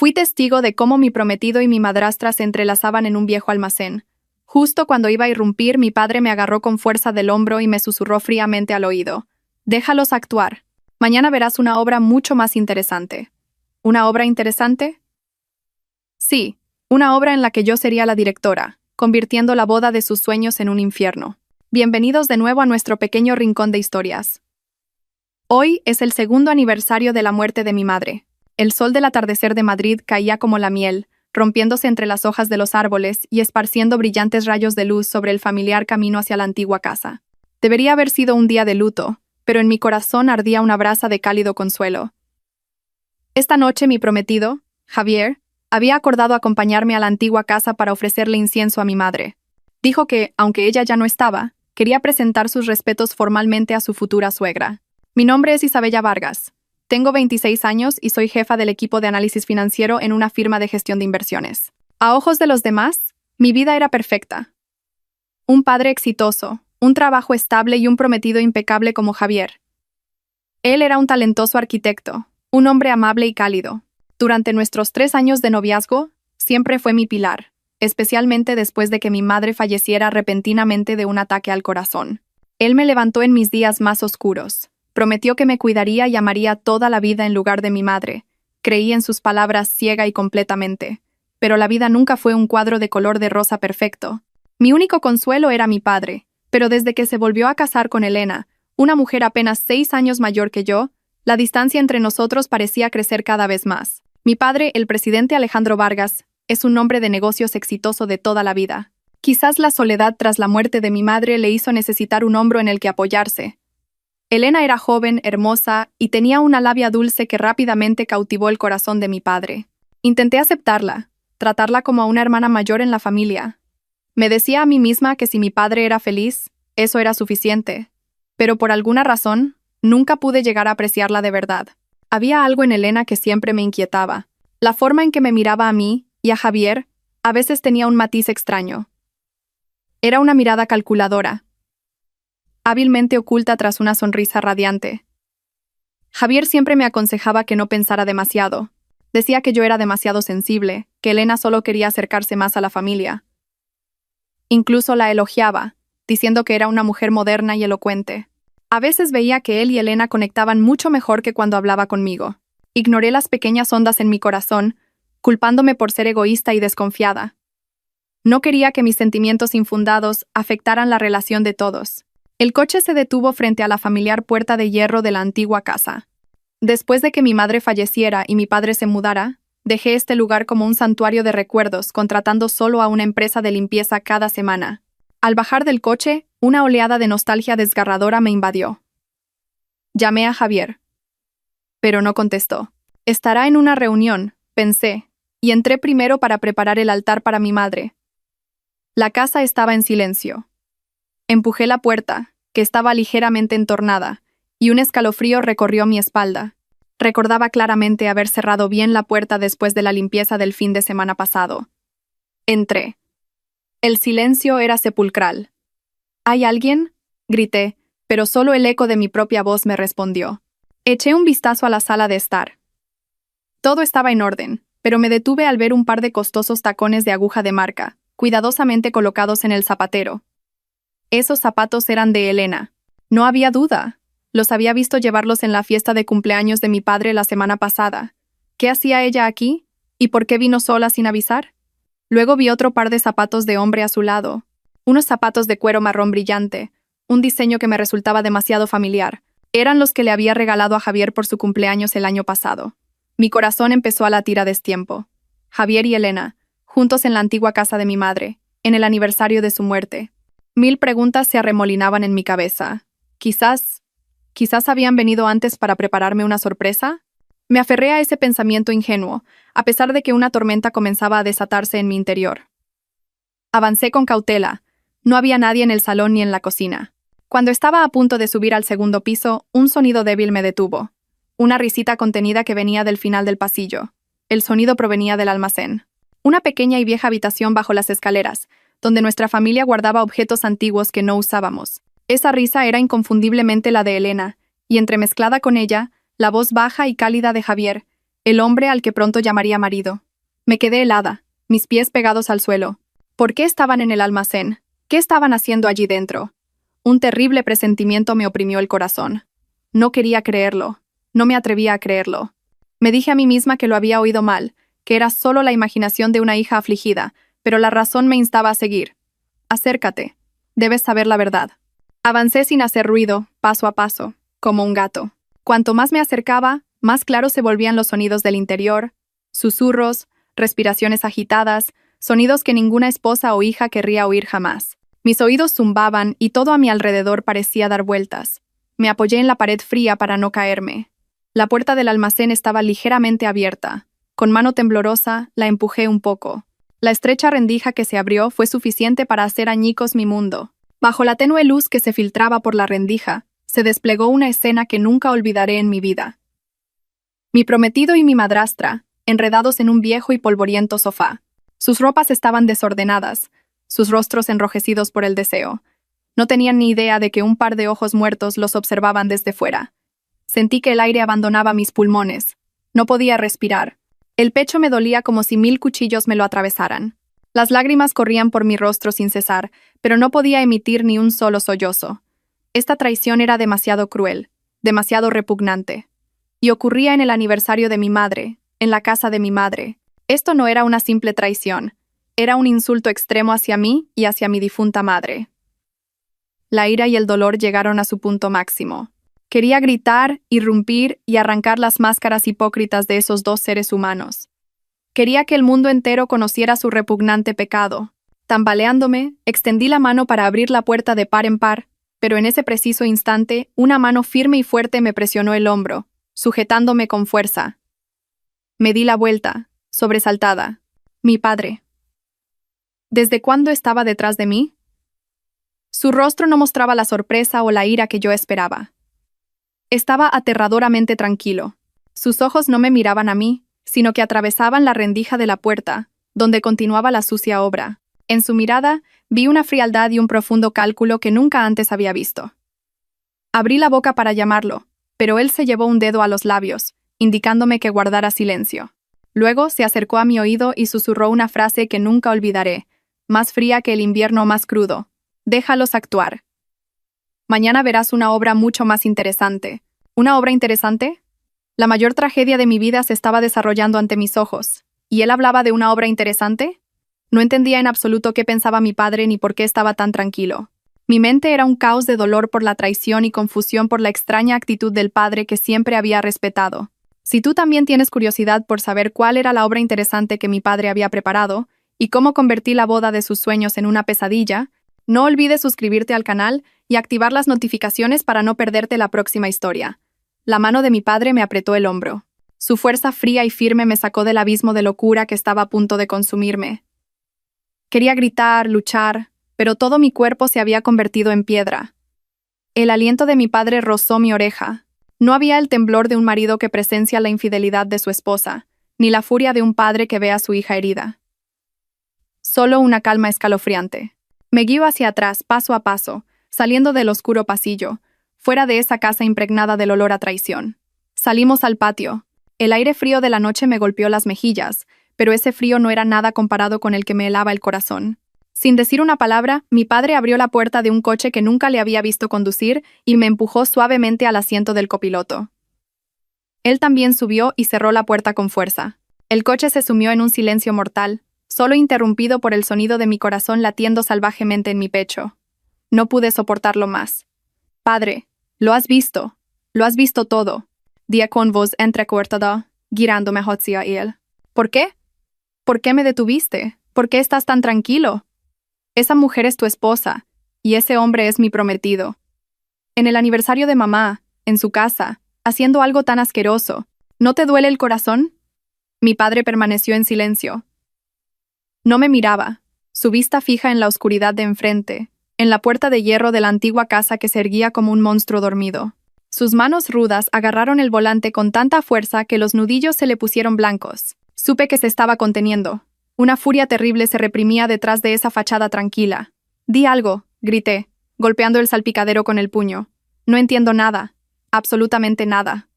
Fui testigo de cómo mi prometido y mi madrastra se entrelazaban en un viejo almacén. Justo cuando iba a irrumpir, mi padre me agarró con fuerza del hombro y me susurró fríamente al oído. «Déjalos actuar. Mañana verás una obra mucho más interesante». ¿Una obra interesante? Sí, una obra en la que yo sería la directora, convirtiendo la boda de sus sueños en un infierno. Bienvenidos de nuevo a nuestro pequeño rincón de historias. Hoy es el segundo aniversario de la muerte de mi madre. El sol del atardecer de Madrid caía como la miel, rompiéndose entre las hojas de los árboles y esparciendo brillantes rayos de luz sobre el familiar camino hacia la antigua casa. Debería haber sido un día de luto, pero en mi corazón ardía una brasa de cálido consuelo. Esta noche mi prometido, Javier, había acordado acompañarme a la antigua casa para ofrecerle incienso a mi madre. Dijo que, aunque ella ya no estaba, quería presentar sus respetos formalmente a su futura suegra. Mi nombre es Isabella Vargas. Tengo 26 años y soy jefa del equipo de análisis financiero en una firma de gestión de inversiones. A ojos de los demás, mi vida era perfecta. Un padre exitoso, un trabajo estable y un prometido impecable como Javier. Él era un talentoso arquitecto, un hombre amable y cálido. Durante nuestros 3 años de noviazgo, siempre fue mi pilar, especialmente después de que mi madre falleciera repentinamente de un ataque al corazón. Él me levantó en mis días más oscuros. Prometió que me cuidaría y amaría toda la vida en lugar de mi madre. Creí en sus palabras ciega y completamente. Pero la vida nunca fue un cuadro de color de rosa perfecto. Mi único consuelo era mi padre, pero desde que se volvió a casar con Elena, una mujer apenas 6 años mayor que yo, la distancia entre nosotros parecía crecer cada vez más. Mi padre, el presidente Alejandro Vargas, es un hombre de negocios exitoso de toda la vida. Quizás la soledad tras la muerte de mi madre le hizo necesitar un hombro en el que apoyarse. Elena era joven, hermosa, y tenía una labia dulce que rápidamente cautivó el corazón de mi padre. Intenté aceptarla, tratarla como a una hermana mayor en la familia. Me decía a mí misma que si mi padre era feliz, eso era suficiente. Pero por alguna razón, nunca pude llegar a apreciarla de verdad. Había algo en Elena que siempre me inquietaba. La forma en que me miraba a mí y a Javier a veces tenía un matiz extraño. Era una mirada calculadora, hábilmente oculta tras una sonrisa radiante. Javier siempre me aconsejaba que no pensara demasiado. Decía que yo era demasiado sensible, que Elena solo quería acercarse más a la familia. Incluso la elogiaba, diciendo que era una mujer moderna y elocuente. A veces veía que él y Elena conectaban mucho mejor que cuando hablaba conmigo. Ignoré las pequeñas ondas en mi corazón, culpándome por ser egoísta y desconfiada. No quería que mis sentimientos infundados afectaran la relación de todos. El coche se detuvo frente a la familiar puerta de hierro de la antigua casa. Después de que mi madre falleciera y mi padre se mudara, dejé este lugar como un santuario de recuerdos, contratando solo a una empresa de limpieza cada semana. Al bajar del coche, una oleada de nostalgia desgarradora me invadió. Llamé a Javier, pero no contestó. Estará en una reunión, pensé, y entré primero para preparar el altar para mi madre. La casa estaba en silencio. Empujé la puerta, que estaba ligeramente entornada, y un escalofrío recorrió mi espalda. Recordaba claramente haber cerrado bien la puerta después de la limpieza del fin de semana pasado. Entré. El silencio era sepulcral. ¿Hay alguien?, grité, pero solo el eco de mi propia voz me respondió. Eché un vistazo a la sala de estar. Todo estaba en orden, pero me detuve al ver un par de costosos tacones de aguja de marca, cuidadosamente colocados en el zapatero. Esos zapatos eran de Elena. No había duda. Los había visto llevarlos en la fiesta de cumpleaños de mi padre la semana pasada. ¿Qué hacía ella aquí? ¿Y por qué vino sola sin avisar? Luego vi otro par de zapatos de hombre a su lado. Unos zapatos de cuero marrón brillante, un diseño que me resultaba demasiado familiar. Eran los que le había regalado a Javier por su cumpleaños el año pasado. Mi corazón empezó a latir a destiempo. Javier y Elena, juntos en la antigua casa de mi madre, en el aniversario de su muerte. 1000 preguntas se arremolinaban en mi cabeza. Quizás habían venido antes para prepararme una sorpresa. Me aferré a ese pensamiento ingenuo, a pesar de que una tormenta comenzaba a desatarse en mi interior. Avancé con cautela. No había nadie en el salón ni en la cocina. Cuando estaba a punto de subir al segundo piso, un sonido débil me detuvo. Una risita contenida que venía del final del pasillo. El sonido provenía del almacén. Una pequeña y vieja habitación bajo las escaleras, donde nuestra familia guardaba objetos antiguos que no usábamos. Esa risa era inconfundiblemente la de Elena, y entremezclada con ella, la voz baja y cálida de Javier, el hombre al que pronto llamaría marido. Me quedé helada, mis pies pegados al suelo. ¿Por qué estaban en el almacén? ¿Qué estaban haciendo allí dentro? Un terrible presentimiento me oprimió el corazón. No quería creerlo. No me atrevía a creerlo. Me dije a mí misma que lo había oído mal, que era solo la imaginación de una hija afligida, pero la razón me instaba a seguir. Acércate. Debes saber la verdad. Avancé sin hacer ruido, paso a paso, como un gato. Cuanto más me acercaba, más claros se volvían los sonidos del interior, susurros, respiraciones agitadas, sonidos que ninguna esposa o hija querría oír jamás. Mis oídos zumbaban y todo a mi alrededor parecía dar vueltas. Me apoyé en la pared fría para no caerme. La puerta del almacén estaba ligeramente abierta. Con mano temblorosa, la empujé un poco. La estrecha rendija que se abrió fue suficiente para hacer añicos mi mundo. Bajo la tenue luz que se filtraba por la rendija, se desplegó una escena que nunca olvidaré en mi vida. Mi prometido y mi madrastra, enredados en un viejo y polvoriento sofá. Sus ropas estaban desordenadas, sus rostros enrojecidos por el deseo. No tenían ni idea de que un par de ojos muertos los observaban desde fuera. Sentí que el aire abandonaba mis pulmones. No podía respirar. El pecho me dolía como si 1000 cuchillos me lo atravesaran. Las lágrimas corrían por mi rostro sin cesar, pero no podía emitir ni un solo sollozo. Esta traición era demasiado cruel, demasiado repugnante. Y ocurría en el aniversario de mi madre, en la casa de mi madre. Esto no era una simple traición, era un insulto extremo hacia mí y hacia mi difunta madre. La ira y el dolor llegaron a su punto máximo. Quería gritar, irrumpir y arrancar las máscaras hipócritas de esos dos seres humanos. Quería que el mundo entero conociera su repugnante pecado. Tambaleándome, extendí la mano para abrir la puerta de par en par, pero en ese preciso instante, una mano firme y fuerte me presionó el hombro, sujetándome con fuerza. Me di la vuelta, sobresaltada. Mi padre. ¿Desde cuándo estaba detrás de mí? Su rostro no mostraba la sorpresa o la ira que yo esperaba. Estaba aterradoramente tranquilo. Sus ojos no me miraban a mí, sino que atravesaban la rendija de la puerta, donde continuaba la sucia obra. En su mirada, vi una frialdad y un profundo cálculo que nunca antes había visto. Abrí la boca para llamarlo, pero él se llevó un dedo a los labios, indicándome que guardara silencio. Luego se acercó a mi oído y susurró una frase que nunca olvidaré, más fría que el invierno más crudo. Déjalos actuar. Mañana verás una obra mucho más interesante. ¿Una obra interesante? La mayor tragedia de mi vida se estaba desarrollando ante mis ojos. ¿Y él hablaba de una obra interesante? No entendía en absoluto qué pensaba mi padre ni por qué estaba tan tranquilo. Mi mente era un caos de dolor por la traición y confusión por la extraña actitud del padre que siempre había respetado. Si tú también tienes curiosidad por saber cuál era la obra interesante que mi padre había preparado y cómo convertí la boda de sus sueños en una pesadilla, no olvides suscribirte al canal y activar las notificaciones para no perderte la próxima historia. La mano de mi padre me apretó el hombro. Su fuerza fría y firme me sacó del abismo de locura que estaba a punto de consumirme. Quería gritar, luchar, pero todo mi cuerpo se había convertido en piedra. El aliento de mi padre rozó mi oreja. No había el temblor de un marido que presencia la infidelidad de su esposa, ni la furia de un padre que ve a su hija herida. Solo una calma escalofriante. Me guío hacia atrás, paso a paso, saliendo del oscuro pasillo, fuera de esa casa impregnada del olor a traición. Salimos al patio. El aire frío de la noche me golpeó las mejillas, pero ese frío no era nada comparado con el que me helaba el corazón. Sin decir una palabra, mi padre abrió la puerta de un coche que nunca le había visto conducir y me empujó suavemente al asiento del copiloto. Él también subió y cerró la puerta con fuerza. El coche se sumió en un silencio mortal, solo interrumpido por el sonido de mi corazón latiendo salvajemente en mi pecho. No pude soportarlo más. Padre, lo has visto todo. Día con voz entrecortada, girándome hacia él. ¿Por qué? ¿Por qué me detuviste? ¿Por qué estás tan tranquilo? Esa mujer es tu esposa, y ese hombre es mi prometido. En el aniversario de mamá, en su casa, haciendo algo tan asqueroso, ¿no te duele el corazón? Mi padre permaneció en silencio. No me miraba, su vista fija en la oscuridad de enfrente, en la puerta de hierro de la antigua casa que se erguía como un monstruo dormido. Sus manos rudas agarraron el volante con tanta fuerza que los nudillos se le pusieron blancos. Supe que se estaba conteniendo. Una furia terrible se reprimía detrás de esa fachada tranquila. «Di algo», grité, golpeando el salpicadero con el puño. «No entiendo nada. Absolutamente nada».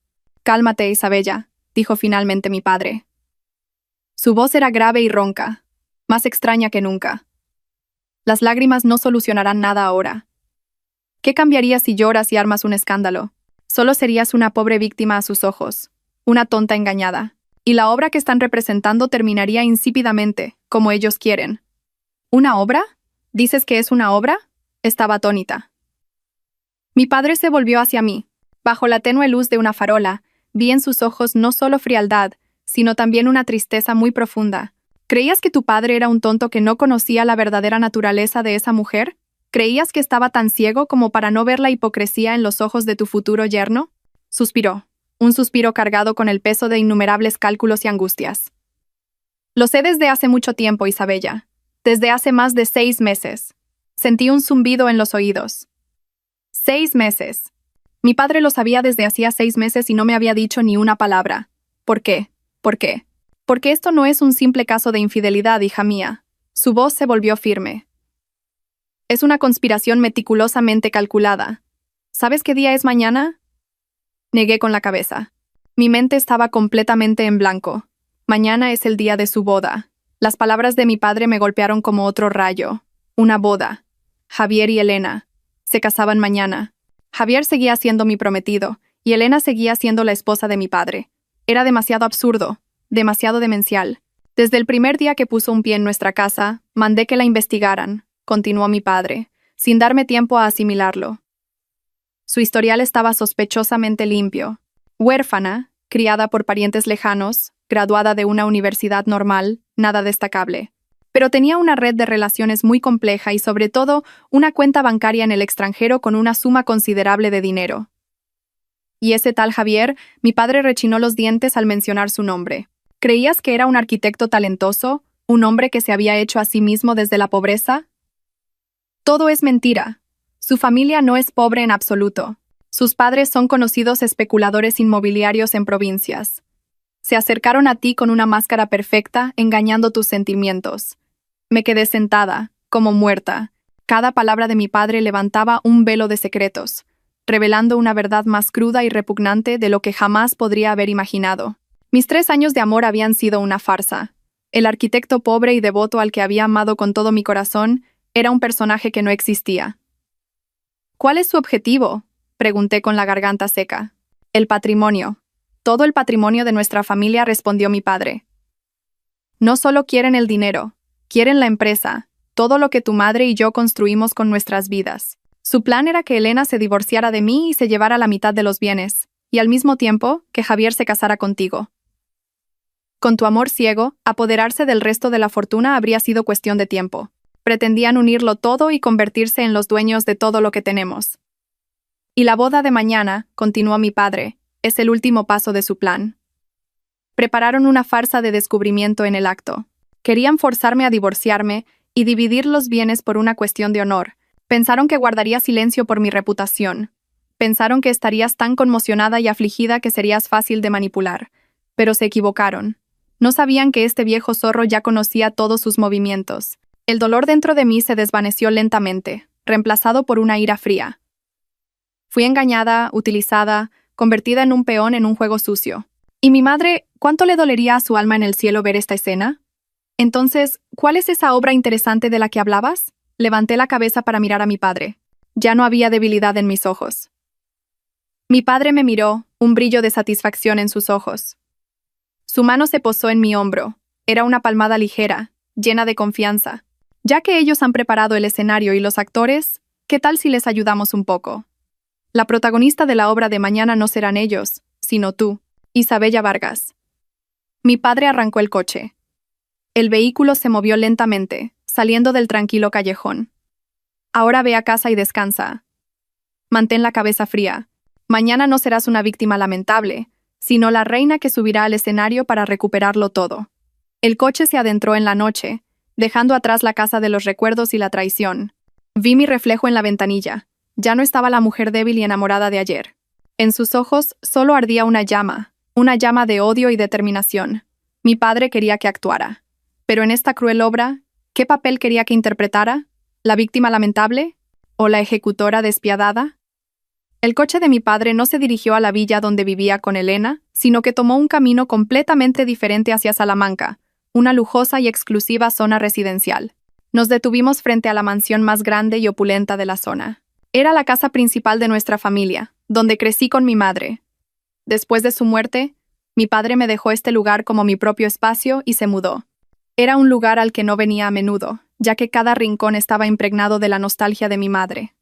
«Cálmate, Isabella. dijo finalmente mi padre. Su voz era grave y ronca, más extraña que nunca. Las lágrimas no solucionarán nada ahora. ¿Qué cambiaría si lloras y armas un escándalo? Solo serías una pobre víctima a sus ojos, una tonta engañada. Y la obra que están representando terminaría insípidamente, como ellos quieren. ¿Una obra? ¿Dices que es una obra? Estaba atónita. Mi padre se volvió hacia mí. Bajo la tenue luz de una farola, vi en sus ojos no solo frialdad, sino también una tristeza muy profunda. ¿Creías que tu padre era un tonto que no conocía la verdadera naturaleza de esa mujer? ¿Creías que estaba tan ciego como para no ver la hipocresía en los ojos de tu futuro yerno? Suspiró, un suspiro cargado con el peso de innumerables cálculos y angustias. Lo sé desde hace mucho tiempo, Isabella. Desde hace más de 6 meses. Sentí un zumbido en los oídos. 6 meses. Mi padre lo sabía desde hacía 6 meses y no me había dicho ni una palabra. ¿Por qué? ¿Por qué? Porque esto no es un simple caso de infidelidad, hija mía. Su voz se volvió firme. Es una conspiración meticulosamente calculada. ¿Sabes qué día es mañana? Negué con la cabeza. Mi mente estaba completamente en blanco. Mañana es el día de su boda. Las palabras de mi padre me golpearon como otro rayo. Una boda. Javier y Elena. Se casaban mañana. Javier seguía siendo mi prometido, y Elena seguía siendo la esposa de mi padre. Era demasiado absurdo, demasiado demencial. Desde el primer día que puso un pie en nuestra casa, mandé que la investigaran, continuó mi padre, sin darme tiempo a asimilarlo. Su historial estaba sospechosamente limpio. Huérfana, criada por parientes lejanos, graduada de una universidad normal, nada destacable. Pero tenía una red de relaciones muy compleja y, sobre todo, una cuenta bancaria en el extranjero con una suma considerable de dinero. Y ese tal Javier, mi padre rechinó los dientes al mencionar su nombre. ¿Creías que era un arquitecto talentoso, un hombre que se había hecho a sí mismo desde la pobreza? Todo es mentira. Su familia no es pobre en absoluto. Sus padres son conocidos especuladores inmobiliarios en provincias. Se acercaron a ti con una máscara perfecta, engañando tus sentimientos. Me quedé sentada, como muerta. Cada palabra de mi padre levantaba un velo de secretos, revelando una verdad más cruda y repugnante de lo que jamás podría haber imaginado. Mis 3 años de amor habían sido una farsa. El arquitecto pobre y devoto al que había amado con todo mi corazón era un personaje que no existía. ¿Cuál es su objetivo?, pregunté con la garganta seca. El patrimonio. Todo el patrimonio de nuestra familia, respondió mi padre. No solo quieren el dinero, quieren la empresa, todo lo que tu madre y yo construimos con nuestras vidas. Su plan era que Elena se divorciara de mí y se llevara la mitad de los bienes, y al mismo tiempo que Javier se casara contigo. Con tu amor ciego, apoderarse del resto de la fortuna habría sido cuestión de tiempo. Pretendían unirlo todo y convertirse en los dueños de todo lo que tenemos. Y la boda de mañana, continuó mi padre, es el último paso de su plan. Prepararon una farsa de descubrimiento en el acto. Querían forzarme a divorciarme y dividir los bienes por una cuestión de honor. Pensaron que guardaría silencio por mi reputación. Pensaron que estarías tan conmocionada y afligida que serías fácil de manipular. Pero se equivocaron. No sabían que este viejo zorro ya conocía todos sus movimientos. El dolor dentro de mí se desvaneció lentamente, reemplazado por una ira fría. Fui engañada, utilizada, convertida en un peón en un juego sucio. ¿Y mi madre, cuánto le dolería a su alma en el cielo ver esta escena? Entonces, ¿cuál es esa obra interesante de la que hablabas? Levanté la cabeza para mirar a mi padre. Ya no había debilidad en mis ojos. Mi padre me miró, un brillo de satisfacción en sus ojos. Su mano se posó en mi hombro. Era una palmada ligera, llena de confianza. Ya que ellos han preparado el escenario y los actores, ¿qué tal si les ayudamos un poco? La protagonista de la obra de mañana no serán ellos, sino tú, Isabella Vargas. Mi padre arrancó el coche. El vehículo se movió lentamente, saliendo del tranquilo callejón. Ahora ve a casa y descansa. Mantén la cabeza fría. Mañana no serás una víctima lamentable, sino la reina que subirá al escenario para recuperarlo todo. El coche se adentró en la noche, dejando atrás la casa de los recuerdos y la traición. Vi mi reflejo en la ventanilla. Ya no estaba la mujer débil y enamorada de ayer. En sus ojos solo ardía una llama de odio y determinación. Mi padre quería que actuara. Pero en esta cruel obra, ¿qué papel quería que interpretara? ¿La víctima lamentable? ¿O la ejecutora despiadada? El coche de mi padre no se dirigió a la villa donde vivía con Elena, sino que tomó un camino completamente diferente hacia Salamanca, una lujosa y exclusiva zona residencial. Nos detuvimos frente a la mansión más grande y opulenta de la zona. Era la casa principal de nuestra familia, donde crecí con mi madre. Después de su muerte, mi padre me dejó este lugar como mi propio espacio y se mudó. Era un lugar al que no venía a menudo, ya que cada rincón estaba impregnado de la nostalgia de mi madre.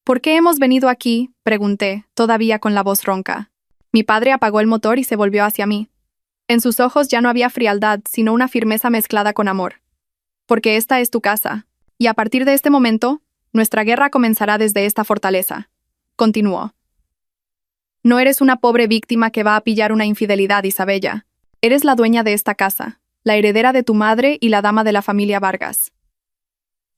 ¿Por qué hemos venido aquí?, pregunté, todavía con la voz ronca. Mi padre apagó el motor y se volvió hacia mí. En sus ojos ya no había frialdad, sino una firmeza mezclada con amor. Porque esta es tu casa, y a partir de este momento, nuestra guerra comenzará desde esta fortaleza. Continuó. No eres una pobre víctima que va a pillar una infidelidad, Isabella. Eres la dueña de esta casa, la heredera de tu madre y la dama de la familia Vargas.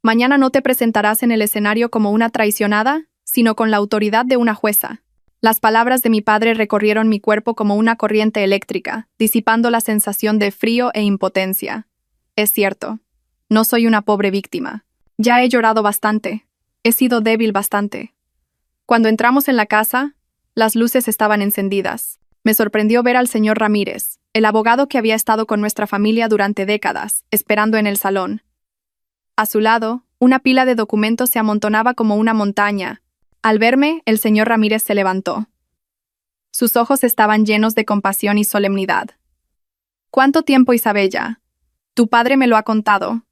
Mañana no te presentarás en el escenario como una traicionada, sino con la autoridad de una jueza. Las palabras de mi padre recorrieron mi cuerpo como una corriente eléctrica, disipando la sensación de frío e impotencia. Es cierto, no soy una pobre víctima. Ya he llorado bastante. He sido débil bastante. Cuando entramos en la casa, las luces estaban encendidas. Me sorprendió ver al señor Ramírez, el abogado que había estado con nuestra familia durante décadas, esperando en el salón. A su lado, una pila de documentos se amontonaba como una montaña. Al verme, el señor Ramírez se levantó. Sus ojos estaban llenos de compasión y solemnidad. ¿Cuánto tiempo, Isabella? Tu padre me lo ha contado.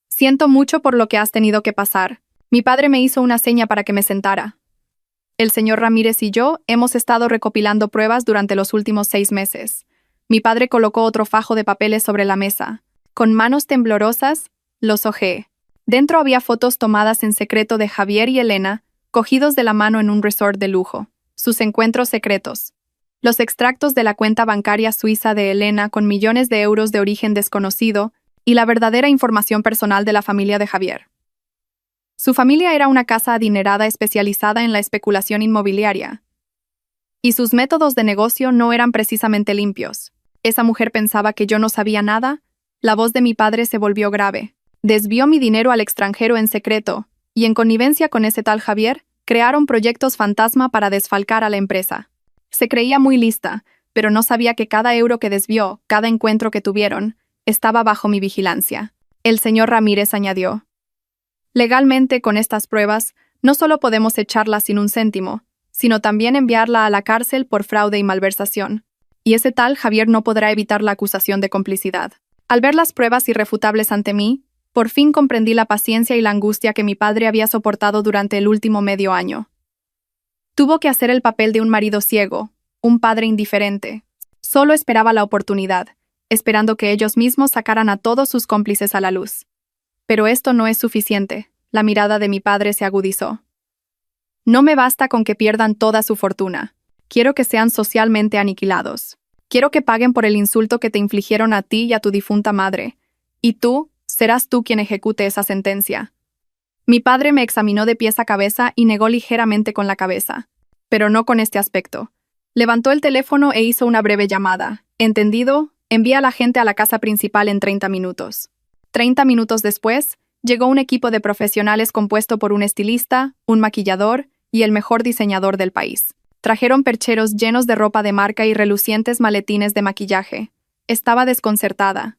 Siento mucho por lo que has tenido que pasar. Mi padre me hizo una seña para que me sentara. El señor Ramírez y yo hemos estado recopilando pruebas durante los últimos 6 meses. Mi padre colocó otro fajo de papeles sobre la mesa. Con manos temblorosas, los hojeé. Dentro había fotos tomadas en secreto de Javier y Elena, cogidos de la mano en un resort de lujo. Sus encuentros secretos. Los extractos de la cuenta bancaria suiza de Elena con millones de euros de origen desconocido y la verdadera información personal de la familia de Javier. Su familia era una casa adinerada especializada en la especulación inmobiliaria. Y sus métodos de negocio no eran precisamente limpios. Esa mujer pensaba que yo no sabía nada. La voz de mi padre se volvió grave. Desvió mi dinero al extranjero en secreto, y en connivencia con ese tal Javier, crearon proyectos fantasma para desfalcar a la empresa. Se creía muy lista, pero no sabía que cada euro que desvió, cada encuentro que tuvieron, estaba bajo mi vigilancia. El señor Ramírez añadió. Legalmente, con estas pruebas, no solo podemos echarla sin un céntimo, sino también enviarla a la cárcel por fraude y malversación. Y ese tal Javier no podrá evitar la acusación de complicidad. Al ver las pruebas irrefutables ante mí, por fin comprendí la paciencia y la angustia que mi padre había soportado durante el último medio año. Tuvo que hacer el papel de un marido ciego, un padre indiferente. Solo esperaba la oportunidad, esperando que ellos mismos sacaran a todos sus cómplices a la luz. Pero esto no es suficiente. La mirada de mi padre se agudizó. No me basta con que pierdan toda su fortuna. Quiero que sean socialmente aniquilados. Quiero que paguen por el insulto que te infligieron a ti y a tu difunta madre. Y serás tú quien ejecute esa sentencia. Mi padre me examinó de pies a cabeza y negó ligeramente con la cabeza. Pero no con este aspecto. Levantó el teléfono e hizo una breve llamada. ¿Entendido? Envía a la gente a la casa principal en 30 minutos. 30 minutos después, llegó un equipo de profesionales compuesto por un estilista, un maquillador y el mejor diseñador del país. Trajeron percheros llenos de ropa de marca y relucientes maletines de maquillaje. Estaba desconcertada.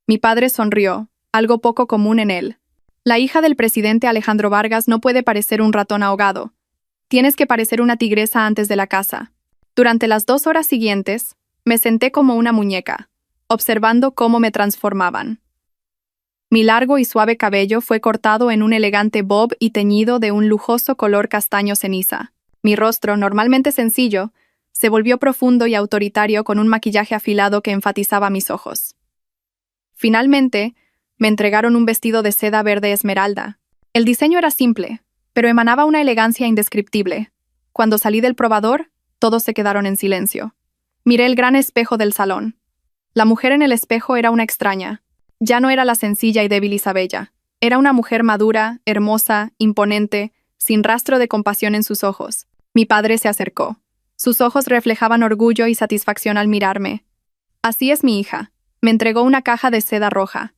Mi padre sonrió, algo poco común en él. La hija del presidente Alejandro Vargas no puede parecer un ratón ahogado. Tienes que parecer una tigresa antes de la caza. Durante las 2 horas siguientes, me senté como una muñeca, observando cómo me transformaban. Mi largo y suave cabello fue cortado en un elegante bob y teñido de un lujoso color castaño ceniza. Mi rostro, normalmente sencillo, se volvió profundo y autoritario con un maquillaje afilado que enfatizaba mis ojos. Finalmente, me entregaron un vestido de seda verde esmeralda. El diseño era simple, pero emanaba una elegancia indescriptible. Cuando salí del probador, todos se quedaron en silencio. Miré el gran espejo del salón. La mujer en el espejo era una extraña. Ya no era la sencilla y débil Isabella. Era una mujer madura, hermosa, imponente, sin rastro de compasión en sus ojos. Mi padre se acercó. Sus ojos reflejaban orgullo y satisfacción al mirarme. Así es mi hija. Me entregó una caja de seda roja.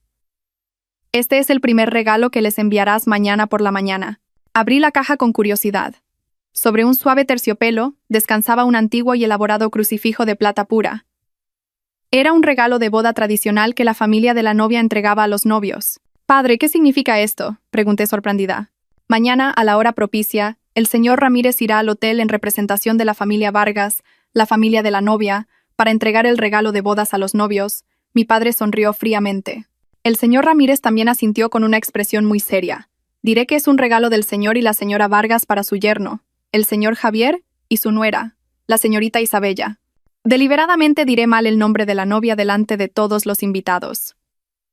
Este es el primer regalo que les enviarás mañana por la mañana. Abrí la caja con curiosidad. Sobre un suave terciopelo descansaba un antiguo y elaborado crucifijo de plata pura. Era un regalo de boda tradicional que la familia de la novia entregaba a los novios. «Padre, ¿qué significa esto?», pregunté sorprendida. «Mañana, a la hora propicia, el señor Ramírez irá al hotel en representación de la familia Vargas, la familia de la novia, para entregar el regalo de bodas a los novios». Mi padre sonrió fríamente. El señor Ramírez también asintió con una expresión muy seria. «Diré que es un regalo del señor y la señora Vargas para su yerno, el señor Javier y su nuera, la señorita Isabella». Deliberadamente diré mal el nombre de la novia delante de todos los invitados.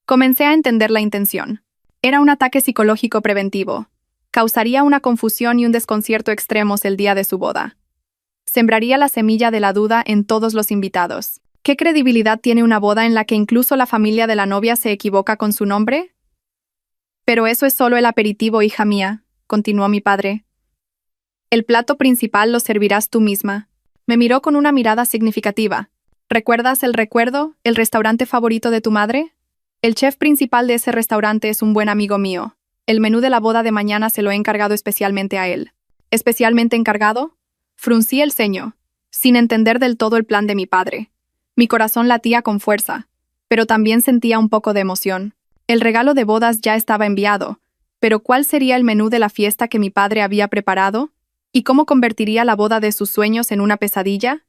Comencé a entender la intención. Era un ataque psicológico preventivo. Causaría una confusión y un desconcierto extremos el día de su boda. Sembraría la semilla de la duda en todos los invitados. ¿Qué credibilidad tiene una boda en la que incluso la familia de la novia se equivoca con su nombre? Pero eso es solo el aperitivo, hija mía, continuó mi padre. El plato principal lo servirás tú misma. Me miró con una mirada significativa. ¿Recuerdas el restaurante favorito de tu madre? El chef principal de ese restaurante es un buen amigo mío. El menú de la boda de mañana se lo he encargado especialmente a él. ¿Especialmente encargado? Fruncí el ceño, sin entender del todo el plan de mi padre. Mi corazón latía con fuerza, pero también sentía un poco de emoción. El regalo de bodas ya estaba enviado, pero ¿cuál sería el menú de la fiesta que mi padre había preparado? ¿Y cómo convertiría la boda de sus sueños en una pesadilla?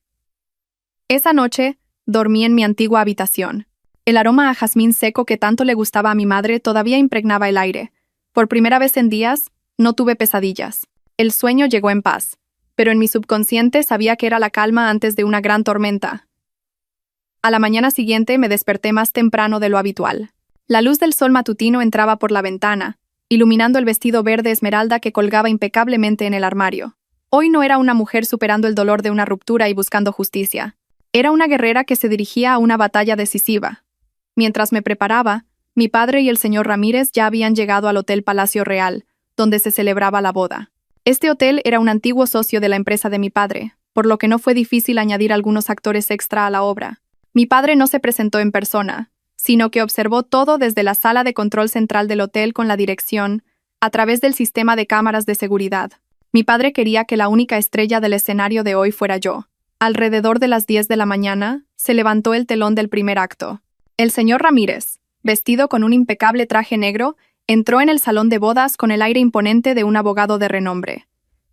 Esa noche, dormí en mi antigua habitación. El aroma a jazmín seco que tanto le gustaba a mi madre todavía impregnaba el aire. Por primera vez en días, no tuve pesadillas. El sueño llegó en paz, pero en mi subconsciente sabía que era la calma antes de una gran tormenta. A la mañana siguiente me desperté más temprano de lo habitual. La luz del sol matutino entraba por la ventana, iluminando el vestido verde esmeralda que colgaba impecablemente en el armario. Hoy no era una mujer superando el dolor de una ruptura y buscando justicia. Era una guerrera que se dirigía a una batalla decisiva. Mientras me preparaba, mi padre y el señor Ramírez ya habían llegado al Hotel Palacio Real, donde se celebraba la boda. Este hotel era un antiguo socio de la empresa de mi padre, por lo que no fue difícil añadir algunos actores extra a la obra. Mi padre no se presentó en persona, sino que observó todo desde la sala de control central del hotel con la dirección, a través del sistema de cámaras de seguridad. Mi padre quería que la única estrella del escenario de hoy fuera yo. Alrededor de las 10 de la mañana, se levantó el telón del primer acto. El señor Ramírez, vestido con un impecable traje negro, entró en el salón de bodas con el aire imponente de un abogado de renombre.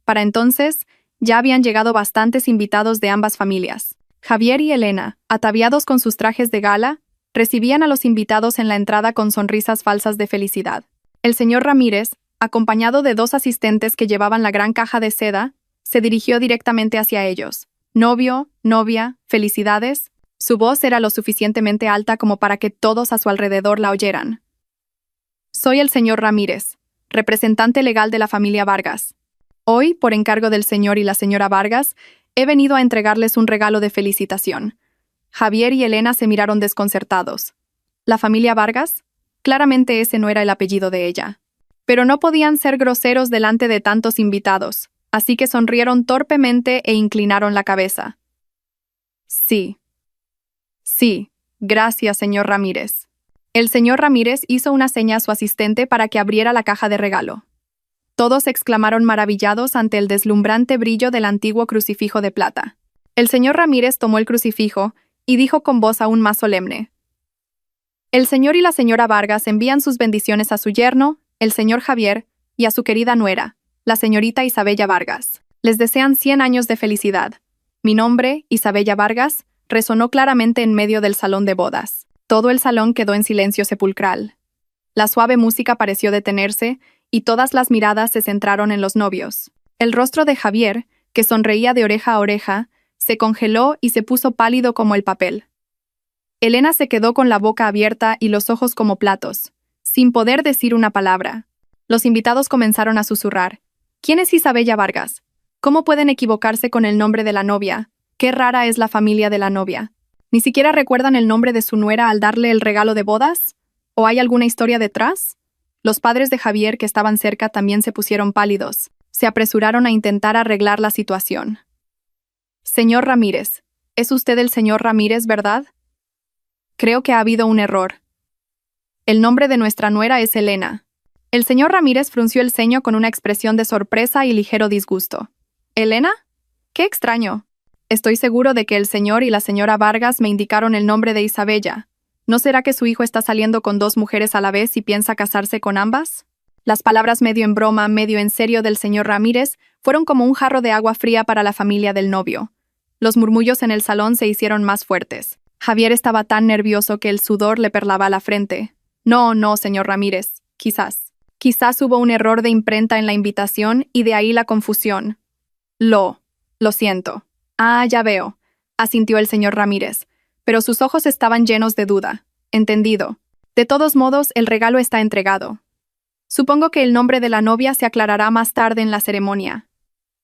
Para entonces, ya habían llegado bastantes invitados de ambas familias. Javier y Elena, ataviados con sus trajes de gala, recibían a los invitados en la entrada con sonrisas falsas de felicidad. El señor Ramírez, acompañado de 2 asistentes que llevaban la gran caja de seda, se dirigió directamente hacia ellos. «Novio, novia, felicidades». Su voz era lo suficientemente alta como para que todos a su alrededor la oyeran. «Soy el señor Ramírez, representante legal de la familia Vargas. Hoy, por encargo del señor y la señora Vargas, he venido a entregarles un regalo de felicitación». Javier y Elena se miraron desconcertados. ¿La familia Vargas? Claramente ese no era el apellido de ella. Pero no podían ser groseros delante de tantos invitados, así que sonrieron torpemente e inclinaron la cabeza. «Sí. Sí, gracias, señor Ramírez». El señor Ramírez hizo una seña a su asistente para que abriera la caja de regalo. Todos exclamaron maravillados ante el deslumbrante brillo del antiguo crucifijo de plata. El señor Ramírez tomó el crucifijo y dijo con voz aún más solemne: «El señor y la señora Vargas envían sus bendiciones a su yerno, el señor Javier, y a su querida nuera, la señorita Isabella Vargas. Les desean 100 años de felicidad. Mi nombre, Isabella Vargas, resonó claramente en medio del salón de bodas. Todo el salón quedó en silencio sepulcral. La suave música pareció detenerse y todas las miradas se centraron en los novios. El rostro de Javier, que sonreía de oreja a oreja, se congeló y se puso pálido como el papel. Elena se quedó con la boca abierta y los ojos como platos, sin poder decir una palabra. Los invitados comenzaron a susurrar. ¿Quién es Isabella Vargas? ¿Cómo pueden equivocarse con el nombre de la novia? Qué rara es la familia de la novia. ¿Ni siquiera recuerdan el nombre de su nuera al darle el regalo de bodas? ¿O hay alguna historia detrás? Los padres de Javier, que estaban cerca, también se pusieron pálidos. Se apresuraron a intentar arreglar la situación. «Señor Ramírez, ¿es usted el señor Ramírez, verdad? Creo que ha habido un error. El nombre de nuestra nuera es Elena». El señor Ramírez frunció el ceño con una expresión de sorpresa y ligero disgusto. ¿Elena? ¡Qué extraño! Estoy seguro de que el señor y la señora Vargas me indicaron el nombre de Isabella. ¿No será que su hijo está saliendo con dos mujeres a la vez y piensa casarse con ambas? Las palabras medio en broma, medio en serio del señor Ramírez fueron como un jarro de agua fría para la familia del novio. Los murmullos en el salón se hicieron más fuertes. Javier estaba tan nervioso que el sudor le perlaba la frente. No, no, señor Ramírez, quizás. Quizás hubo un error de imprenta en la invitación y de ahí la confusión. Lo siento. Ah, ya veo, asintió el señor Ramírez, pero sus ojos estaban llenos de duda. Entendido. De todos modos, el regalo está entregado. Supongo que el nombre de la novia se aclarará más tarde en la ceremonia.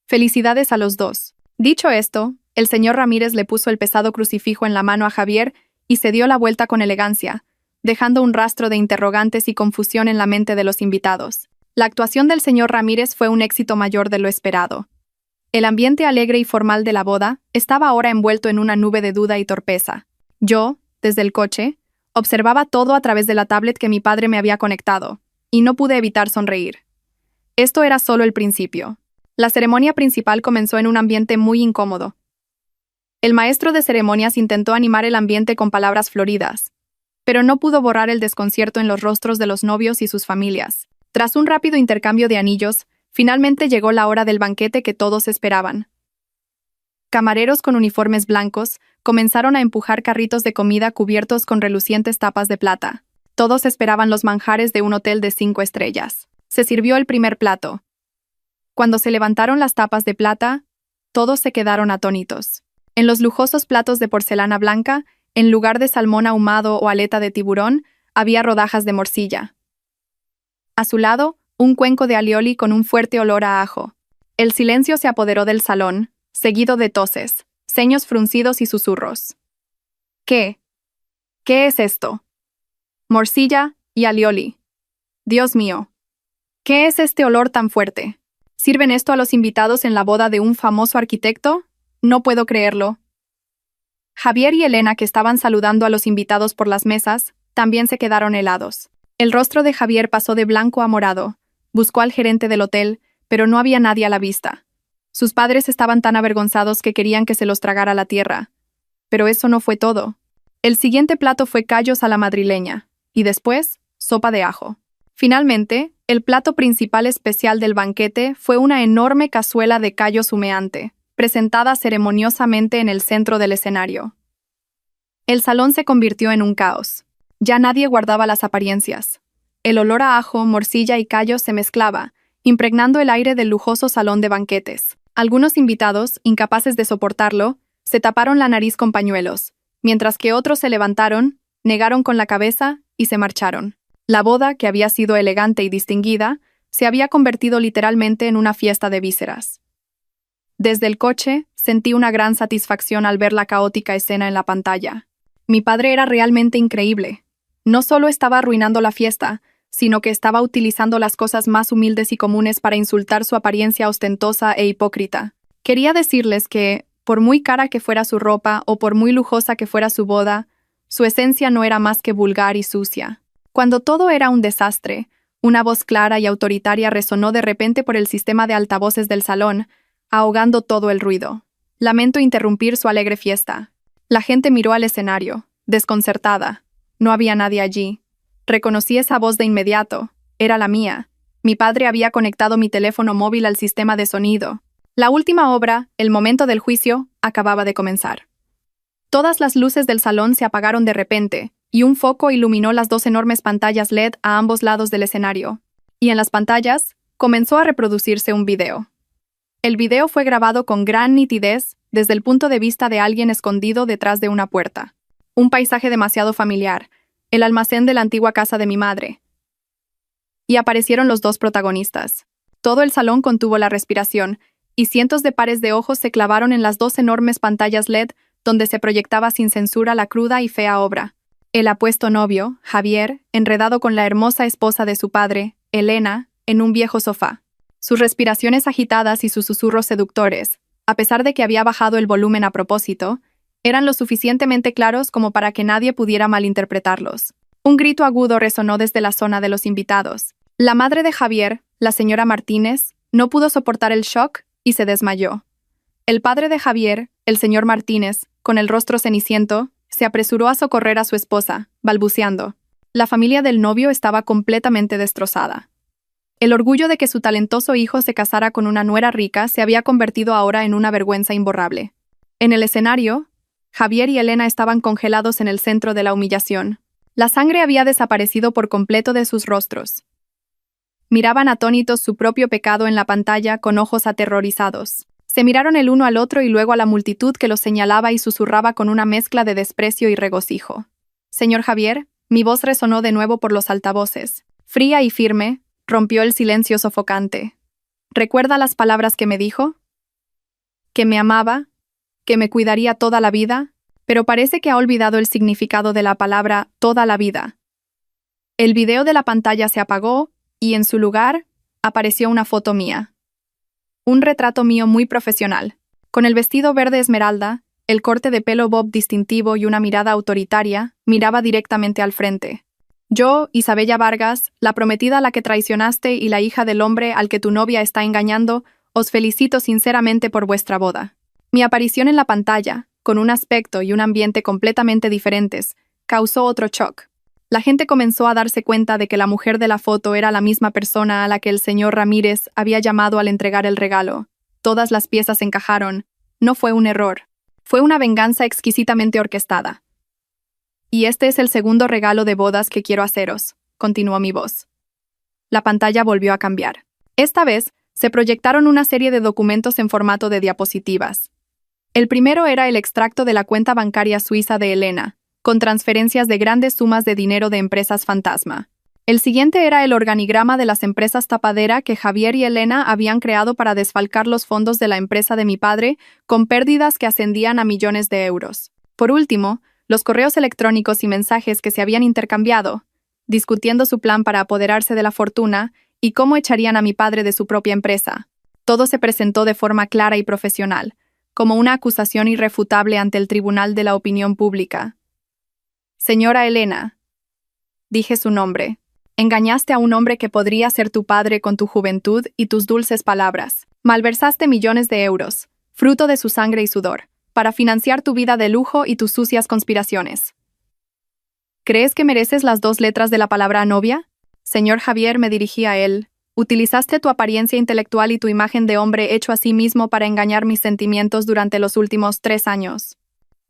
Felicidades a los dos. Dicho esto, el señor Ramírez le puso el pesado crucifijo en la mano a Javier y se dio la vuelta con elegancia, dejando un rastro de interrogantes y confusión en la mente de los invitados. La actuación del señor Ramírez fue un éxito mayor de lo esperado. El ambiente alegre y formal de la boda estaba ahora envuelto en una nube de duda y torpeza. Yo, desde el coche, observaba todo a través de la tablet que mi padre me había conectado, y no pude evitar sonreír. Esto era solo el principio. La ceremonia principal comenzó en un ambiente muy incómodo. El maestro de ceremonias intentó animar el ambiente con palabras floridas, pero no pudo borrar el desconcierto en los rostros de los novios y sus familias. Tras un rápido intercambio de anillos, finalmente llegó la hora del banquete que todos esperaban. Camareros con uniformes blancos comenzaron a empujar carritos de comida cubiertos con relucientes tapas de plata. Todos esperaban los manjares de un hotel de 5 estrellas. Se sirvió el primer plato. Cuando se levantaron las tapas de plata, todos se quedaron atónitos. En los lujosos platos de porcelana blanca, en lugar de salmón ahumado o aleta de tiburón, había rodajas de morcilla. A su lado, un cuenco de alioli con un fuerte olor a ajo. El silencio se apoderó del salón, seguido de toses, ceños fruncidos y susurros. ¿Qué? ¿Qué es esto? Morcilla y alioli. Dios mío. ¿Qué es este olor tan fuerte? ¿Sirven esto a los invitados en la boda de un famoso arquitecto? No puedo creerlo. Javier y Elena, que estaban saludando a los invitados por las mesas, también se quedaron helados. El rostro de Javier pasó de blanco a morado. Buscó al gerente del hotel, pero no había nadie a la vista. Sus padres estaban tan avergonzados que querían que se los tragara la tierra. Pero eso no fue todo. El siguiente plato fue callos a la madrileña, y después, sopa de ajo. Finalmente, el plato principal especial del banquete fue una enorme cazuela de callos humeante, presentada ceremoniosamente en el centro del escenario. El salón se convirtió en un caos. Ya nadie guardaba las apariencias. El olor a ajo, morcilla y callos se mezclaba, impregnando el aire del lujoso salón de banquetes. Algunos invitados, incapaces de soportarlo, se taparon la nariz con pañuelos, mientras que otros se levantaron, negaron con la cabeza y se marcharon. La boda, que había sido elegante y distinguida, se había convertido literalmente en una fiesta de vísceras. Desde el coche, sentí una gran satisfacción al ver la caótica escena en la pantalla. Mi padre era realmente increíble. No solo estaba arruinando la fiesta, sino que estaba utilizando las cosas más humildes y comunes para insultar su apariencia ostentosa e hipócrita. Quería decirles que, por muy cara que fuera su ropa o por muy lujosa que fuera su boda, su esencia no era más que vulgar y sucia. Cuando todo era un desastre, una voz clara y autoritaria resonó de repente por el sistema de altavoces del salón, ahogando todo el ruido. Lamento interrumpir su alegre fiesta. La gente miró al escenario, desconcertada. No había nadie allí. Reconocí esa voz de inmediato. Era la mía. Mi padre había conectado mi teléfono móvil al sistema de sonido. La última obra, el momento del juicio, acababa de comenzar. Todas las luces del salón se apagaron de repente, y un foco iluminó las 2 enormes pantallas LED a ambos lados del escenario. Y en las pantallas, comenzó a reproducirse un video. El video fue grabado con gran nitidez desde el punto de vista de alguien escondido detrás de una puerta. Un paisaje demasiado familiar, el almacén de la antigua casa de mi madre. Y aparecieron los 2 protagonistas. Todo el salón contuvo la respiración, y cientos de pares de ojos se clavaron en las 2 enormes pantallas LED donde se proyectaba sin censura la cruda y fea obra. El apuesto novio, Javier, enredado con la hermosa esposa de su padre, Elena, en un viejo sofá. Sus respiraciones agitadas y sus susurros seductores, a pesar de que había bajado el volumen a propósito, eran lo suficientemente claros como para que nadie pudiera malinterpretarlos. Un grito agudo resonó desde la zona de los invitados. La madre de Javier, la señora Martínez, no pudo soportar el shock y se desmayó. El padre de Javier, el señor Martínez, con el rostro ceniciento, se apresuró a socorrer a su esposa, balbuceando. La familia del novio estaba completamente destrozada. El orgullo de que su talentoso hijo se casara con una nuera rica se había convertido ahora en una vergüenza imborrable. En el escenario, Javier y Elena estaban congelados en el centro de la humillación. La sangre había desaparecido por completo de sus rostros. Miraban atónitos su propio pecado en la pantalla con ojos aterrorizados. Se miraron el uno al otro y luego a la multitud que los señalaba y susurraba con una mezcla de desprecio y regocijo. «Señor Javier», mi voz resonó de nuevo por los altavoces. Fría y firme, rompió el silencio sofocante. ¿Recuerda las palabras que me dijo? Que me amaba, que me cuidaría toda la vida, pero parece que ha olvidado el significado de la palabra toda la vida. El video de la pantalla se apagó y en su lugar apareció una foto mía. Un retrato mío muy profesional, con el vestido verde esmeralda, el corte de pelo bob distintivo y una mirada autoritaria, miraba directamente al frente. Yo, Isabella Vargas, la prometida a la que traicionaste y la hija del hombre al que tu novia está engañando, os felicito sinceramente por vuestra boda. Mi aparición en la pantalla, con un aspecto y un ambiente completamente diferentes, causó otro shock. La gente comenzó a darse cuenta de que la mujer de la foto era la misma persona a la que el señor Ramírez había llamado al entregar el regalo. Todas las piezas encajaron. No fue un error. Fue una venganza exquisitamente orquestada. «Y este es el segundo regalo de bodas que quiero haceros», continuó mi voz. La pantalla volvió a cambiar. Esta vez, se proyectaron una serie de documentos en formato de diapositivas. El primero era el extracto de la cuenta bancaria suiza de Elena, con transferencias de grandes sumas de dinero de empresas fantasma. El siguiente era el organigrama de las empresas tapadera que Javier y Elena habían creado para desfalcar los fondos de la empresa de mi padre, con pérdidas que ascendían a millones de euros. Por último, los correos electrónicos y mensajes que se habían intercambiado, discutiendo su plan para apoderarse de la fortuna y cómo echarían a mi padre de su propia empresa. Todo se presentó de forma clara y profesional, como una acusación irrefutable ante el tribunal de la opinión pública. «Señora Elena», dije su nombre, «engañaste a un hombre que podría ser tu padre con tu juventud y tus dulces palabras. Malversaste millones de euros, fruto de su sangre y sudor, para financiar tu vida de lujo y tus sucias conspiraciones. ¿Crees que mereces las 2 letras de la palabra novia? Señor Javier», me dirigí a él, «utilizaste tu apariencia intelectual y tu imagen de hombre hecho a sí mismo para engañar mis sentimientos durante los últimos 3 años.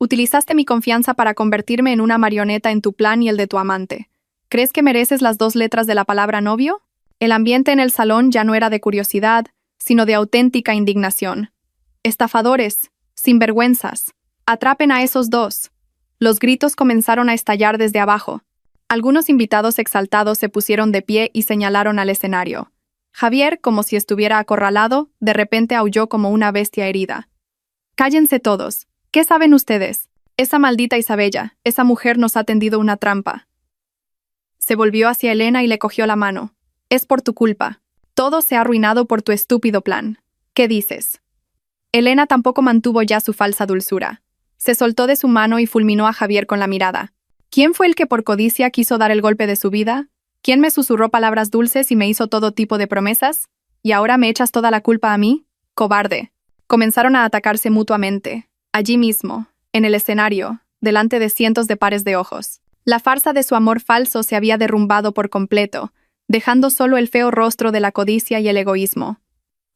Utilizaste mi confianza para convertirme en una marioneta en tu plan y el de tu amante. ¿Crees que mereces las 2 letras de la palabra novio?» El ambiente en el salón ya no era de curiosidad, sino de auténtica indignación. «Estafadores, sinvergüenzas, atrapen a esos 2. Los gritos comenzaron a estallar desde abajo. Algunos invitados exaltados se pusieron de pie y señalaron al escenario. Javier, como si estuviera acorralado, de repente aulló como una bestia herida. «Cállense todos. ¿Qué saben ustedes? Esa maldita Isabella, esa mujer nos ha tendido una trampa». Se volvió hacia Elena y le cogió la mano. «Es por tu culpa. Todo se ha arruinado por tu estúpido plan. ¿Qué dices?» Elena tampoco mantuvo ya su falsa dulzura. Se soltó de su mano y fulminó a Javier con la mirada. ¿Quién fue el que por codicia quiso dar el golpe de su vida? ¿Quién me susurró palabras dulces y me hizo todo tipo de promesas? ¿Y ahora me echas toda la culpa a mí? ¡Cobarde! Comenzaron a atacarse mutuamente. Allí mismo, en el escenario, delante de cientos de pares de ojos. La farsa de su amor falso se había derrumbado por completo, dejando solo el feo rostro de la codicia y el egoísmo.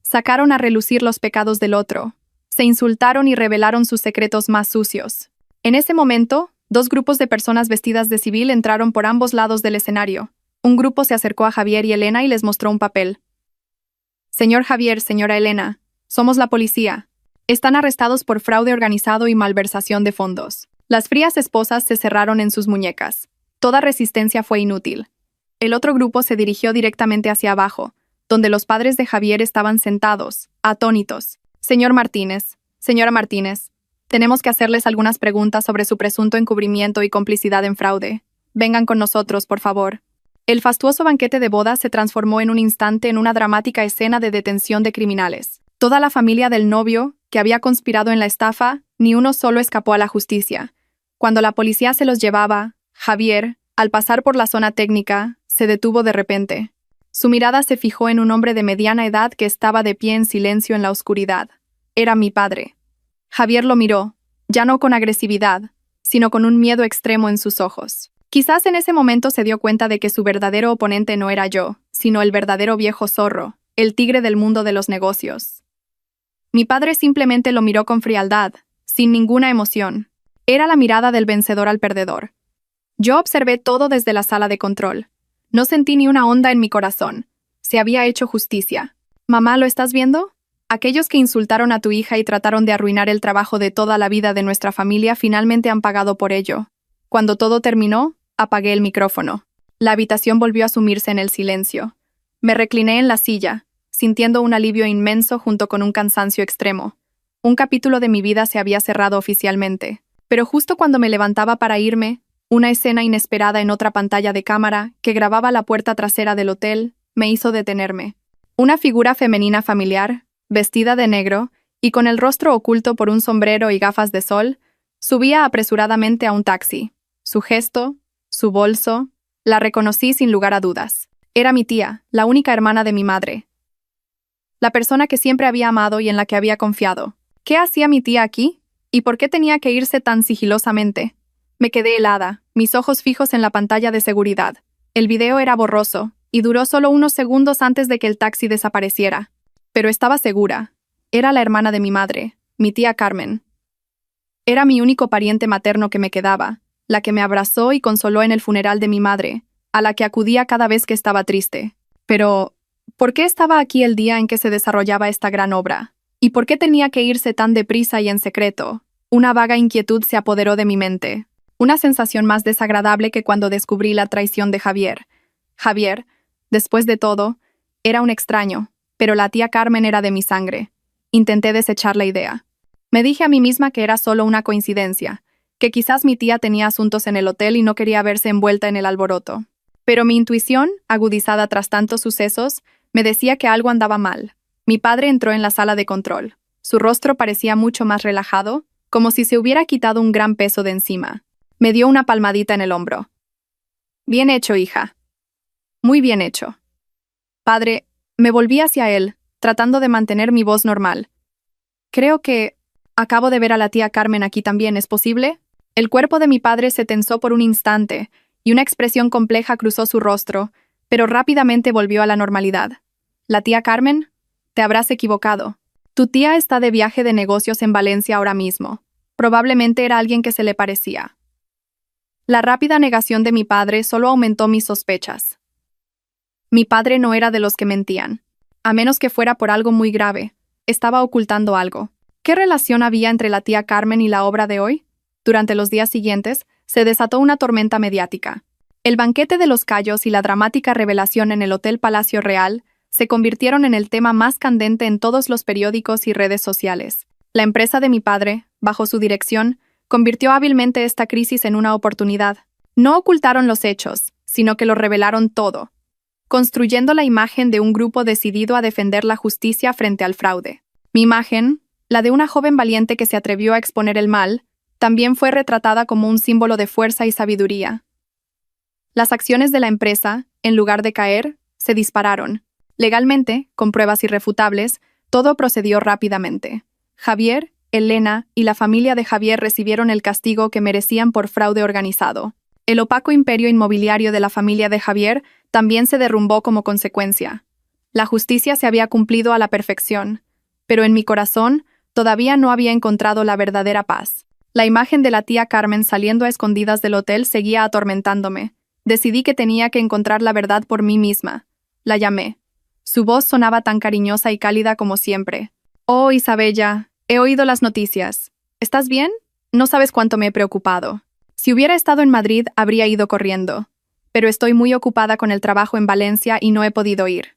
Sacaron a relucir los pecados del otro. Se insultaron y revelaron sus secretos más sucios. En ese momento, 2 grupos de personas vestidas de civil entraron por ambos lados del escenario. Un grupo se acercó a Javier y Elena y les mostró un papel. «Señor Javier, señora Elena, somos la policía. Están arrestados por fraude organizado y malversación de fondos». Las frías esposas se cerraron en sus muñecas. Toda resistencia fue inútil. El otro grupo se dirigió directamente hacia abajo, donde los padres de Javier estaban sentados, atónitos. «Señor Martínez, señora Martínez, tenemos que hacerles algunas preguntas sobre su presunto encubrimiento y complicidad en fraude. Vengan con nosotros, por favor». El fastuoso banquete de bodas se transformó en un instante en una dramática escena de detención de criminales. Toda la familia del novio, que había conspirado en la estafa, ni uno solo escapó a la justicia. Cuando la policía se los llevaba, Javier, al pasar por la zona técnica, se detuvo de repente. Su mirada se fijó en un hombre de mediana edad que estaba de pie en silencio en la oscuridad. Era mi padre. Javier lo miró, ya no con agresividad, sino con un miedo extremo en sus ojos. Quizás en ese momento se dio cuenta de que su verdadero oponente no era yo, sino el verdadero viejo zorro, el tigre del mundo de los negocios. Mi padre simplemente lo miró con frialdad, sin ninguna emoción. Era la mirada del vencedor al perdedor. Yo observé todo desde la sala de control. No sentí ni una onda en mi corazón. Se había hecho justicia. Mamá, ¿lo estás viendo? Aquellos que insultaron a tu hija y trataron de arruinar el trabajo de toda la vida de nuestra familia finalmente han pagado por ello. Cuando todo terminó, apagué el micrófono. La habitación volvió a sumirse en el silencio. Me recliné en la silla, sintiendo un alivio inmenso junto con un cansancio extremo. Un capítulo de mi vida se había cerrado oficialmente. Pero justo cuando me levantaba para irme, una escena inesperada en otra pantalla de cámara, que grababa la puerta trasera del hotel, me hizo detenerme. Una figura femenina familiar, vestida de negro, y con el rostro oculto por un sombrero y gafas de sol, subía apresuradamente a un taxi. Su gesto, su bolso, la reconocí sin lugar a dudas. Era mi tía, la única hermana de mi madre. La persona que siempre había amado y en la que había confiado. ¿Qué hacía mi tía aquí? ¿Y por qué tenía que irse tan sigilosamente? Me quedé helada, mis ojos fijos en la pantalla de seguridad. El video era borroso, y duró solo unos segundos antes de que el taxi desapareciera. Pero estaba segura. Era la hermana de mi madre, mi tía Carmen. Era mi único pariente materno que me quedaba, la que me abrazó y consoló en el funeral de mi madre, a la que acudía cada vez que estaba triste. Pero, ¿por qué estaba aquí el día en que se desarrollaba esta gran obra? ¿Y por qué tenía que irse tan deprisa y en secreto? Una vaga inquietud se apoderó de mi mente. Una sensación más desagradable que cuando descubrí la traición de Javier. Javier, después de todo, era un extraño, pero la tía Carmen era de mi sangre. Intenté desechar la idea. Me dije a mí misma que era solo una coincidencia, que quizás mi tía tenía asuntos en el hotel y no quería verse envuelta en el alboroto. Pero mi intuición, agudizada tras tantos sucesos, me decía que algo andaba mal. Mi padre entró en la sala de control. Su rostro parecía mucho más relajado, como si se hubiera quitado un gran peso de encima. Me dio una palmadita en el hombro. Bien hecho, hija. Muy bien hecho. Padre, me volví hacia él, tratando de mantener mi voz normal. Creo que... Acabo de ver a la tía Carmen aquí también, ¿es posible? El cuerpo de mi padre se tensó por un instante, y una expresión compleja cruzó su rostro, pero rápidamente volvió a la normalidad. ¿La tía Carmen? Te habrás equivocado. Tu tía está de viaje de negocios en Valencia ahora mismo. Probablemente era alguien que se le parecía. La rápida negación de mi padre solo aumentó mis sospechas. Mi padre no era de los que mentían. A menos que fuera por algo muy grave, estaba ocultando algo. ¿Qué relación había entre la tía Carmen y la obra de hoy? Durante los días siguientes, se desató una tormenta mediática. El banquete de los Cayos y la dramática revelación en el Hotel Palacio Real se convirtieron en el tema más candente en todos los periódicos y redes sociales. La empresa de mi padre, bajo su dirección, convirtió hábilmente esta crisis en una oportunidad. No ocultaron los hechos, sino que lo revelaron todo, construyendo la imagen de un grupo decidido a defender la justicia frente al fraude. Mi imagen, la de una joven valiente que se atrevió a exponer el mal, también fue retratada como un símbolo de fuerza y sabiduría. Las acciones de la empresa, en lugar de caer, se dispararon. Legalmente, con pruebas irrefutables, todo procedió rápidamente. Javier, Elena y la familia de Javier recibieron el castigo que merecían por fraude organizado. El opaco imperio inmobiliario de la familia de Javier también se derrumbó como consecuencia. La justicia se había cumplido a la perfección, pero en mi corazón todavía no había encontrado la verdadera paz. La imagen de la tía Carmen saliendo a escondidas del hotel seguía atormentándome. Decidí que tenía que encontrar la verdad por mí misma. La llamé. Su voz sonaba tan cariñosa y cálida como siempre. «Oh, Isabella, he oído las noticias. ¿Estás bien? No sabes cuánto me he preocupado. Si hubiera estado en Madrid, habría ido corriendo. Pero estoy muy ocupada con el trabajo en Valencia y no he podido ir».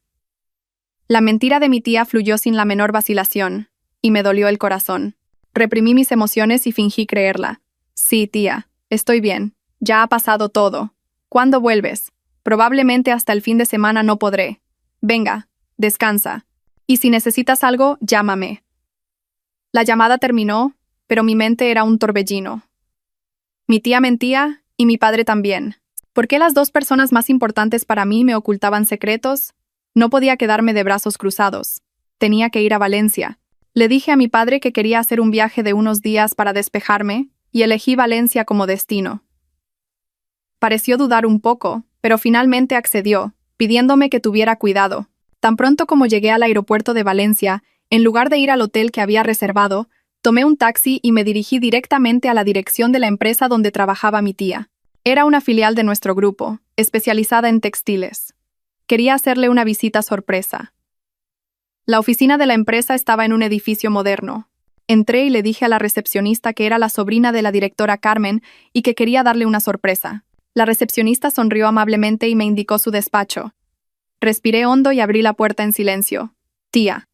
La mentira de mi tía fluyó sin la menor vacilación, y me dolió el corazón. Reprimí mis emociones y fingí creerla. «Sí, tía, estoy bien. Ya ha pasado todo. ¿Cuándo vuelves? Probablemente hasta el fin de semana no podré. Venga, descansa. Y si necesitas algo, llámame». La llamada terminó, pero mi mente era un torbellino. Mi tía mentía, y mi padre también. ¿Por qué las dos personas más importantes para mí me ocultaban secretos? No podía quedarme de brazos cruzados. Tenía que ir a Valencia. Le dije a mi padre que quería hacer un viaje de unos días para despejarme, y elegí Valencia como destino. Pareció dudar un poco, pero finalmente accedió, pidiéndome que tuviera cuidado. Tan pronto como llegué al aeropuerto de Valencia, en lugar de ir al hotel que había reservado, tomé un taxi y me dirigí directamente a la dirección de la empresa donde trabajaba mi tía. Era una filial de nuestro grupo, especializada en textiles. Quería hacerle una visita sorpresa. La oficina de la empresa estaba en un edificio moderno. Entré y le dije a la recepcionista que era la sobrina de la directora Carmen y que quería darle una sorpresa. La recepcionista sonrió amablemente y me indicó su despacho. Respiré hondo y abrí la puerta en silencio. Tía.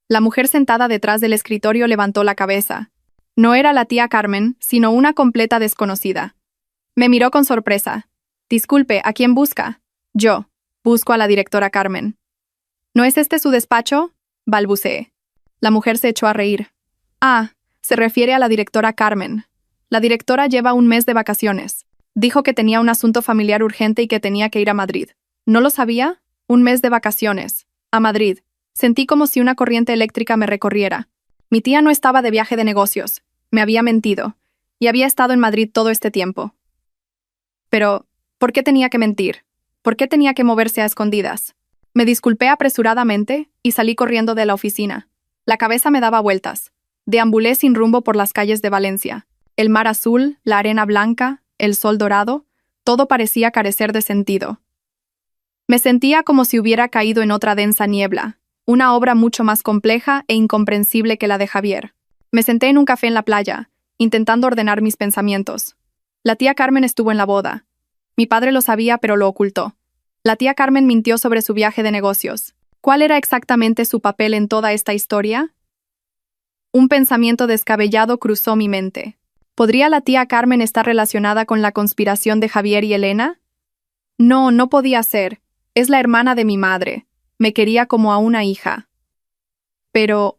La mujer sentada detrás del escritorio levantó la cabeza. No era la tía Carmen, sino una completa desconocida. Me miró con sorpresa. Disculpe, ¿a quién busca? Yo. Busco a la directora Carmen. ¿No es este su despacho? Balbuceé. La mujer se echó a reír. Ah, se refiere a la directora Carmen. La directora lleva un mes de vacaciones. Dijo que tenía un asunto familiar urgente y que tenía que ir a Madrid. ¿No lo sabía? Un mes de vacaciones. A Madrid. Sentí como si una corriente eléctrica me recorriera. Mi tía no estaba de viaje de negocios. Me había mentido. Y había estado en Madrid todo este tiempo. Pero, ¿por qué tenía que mentir? ¿Por qué tenía que moverse a escondidas? Me disculpé apresuradamente y salí corriendo de la oficina. La cabeza me daba vueltas. Deambulé sin rumbo por las calles de Valencia. El mar azul, la arena blanca, el sol dorado, todo parecía carecer de sentido. Me sentía como si hubiera caído en otra densa niebla, una obra mucho más compleja e incomprensible que la de Javier. Me senté en un café en la playa, intentando ordenar mis pensamientos. La tía Carmen estuvo en la boda. Mi padre lo sabía, pero lo ocultó. La tía Carmen mintió sobre su viaje de negocios. ¿Cuál era exactamente su papel en toda esta historia? Un pensamiento descabellado cruzó mi mente. ¿Podría la tía Carmen estar relacionada con la conspiración de Javier y Elena? No, no podía ser. Es la hermana de mi madre. Me quería como a una hija. Pero,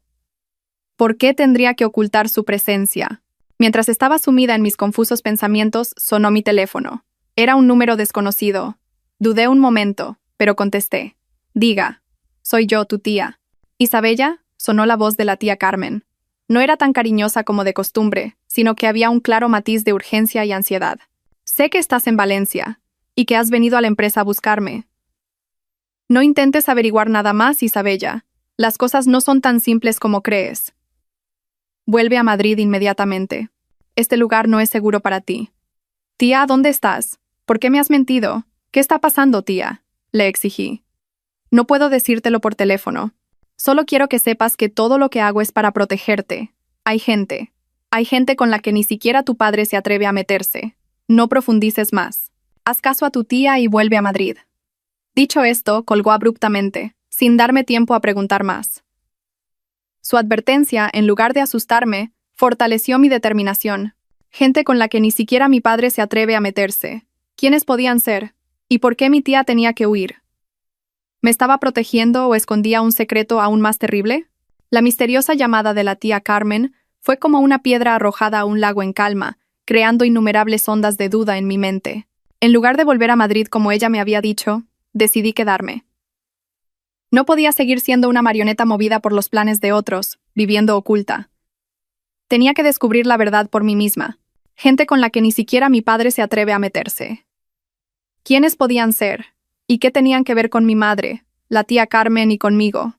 ¿por qué tendría que ocultar su presencia? Mientras estaba sumida en mis confusos pensamientos, sonó mi teléfono. Era un número desconocido. Dudé un momento, pero contesté. Diga, soy yo, tu tía. Isabella, sonó la voz de la tía Carmen. No era tan cariñosa como de costumbre, sino que había un claro matiz de urgencia y ansiedad. Sé que estás en Valencia, y que has venido a la empresa a buscarme. No intentes averiguar nada más, Isabella. Las cosas no son tan simples como crees. Vuelve a Madrid inmediatamente. Este lugar no es seguro para ti. Tía, ¿dónde estás? ¿Por qué me has mentido? ¿Qué está pasando, tía? Le exigí. No puedo decírtelo por teléfono. Solo quiero que sepas que todo lo que hago es para protegerte. Hay gente con la que ni siquiera tu padre se atreve a meterse. No profundices más. Haz caso a tu tía y vuelve a Madrid. Dicho esto, colgó abruptamente, sin darme tiempo a preguntar más. Su advertencia, en lugar de asustarme, fortaleció mi determinación. Gente con la que ni siquiera mi padre se atreve a meterse. ¿Quiénes podían ser? ¿Y por qué mi tía tenía que huir? ¿Me estaba protegiendo o escondía un secreto aún más terrible? La misteriosa llamada de la tía Carmen fue como una piedra arrojada a un lago en calma, creando innumerables ondas de duda en mi mente. En lugar de volver a Madrid como ella me había dicho, decidí quedarme. No podía seguir siendo una marioneta movida por los planes de otros, viviendo oculta. Tenía que descubrir la verdad por mí misma. Gente con la que ni siquiera mi padre se atreve a meterse. ¿Quiénes podían ser? ¿Y qué tenían que ver con mi madre, la tía Carmen y conmigo?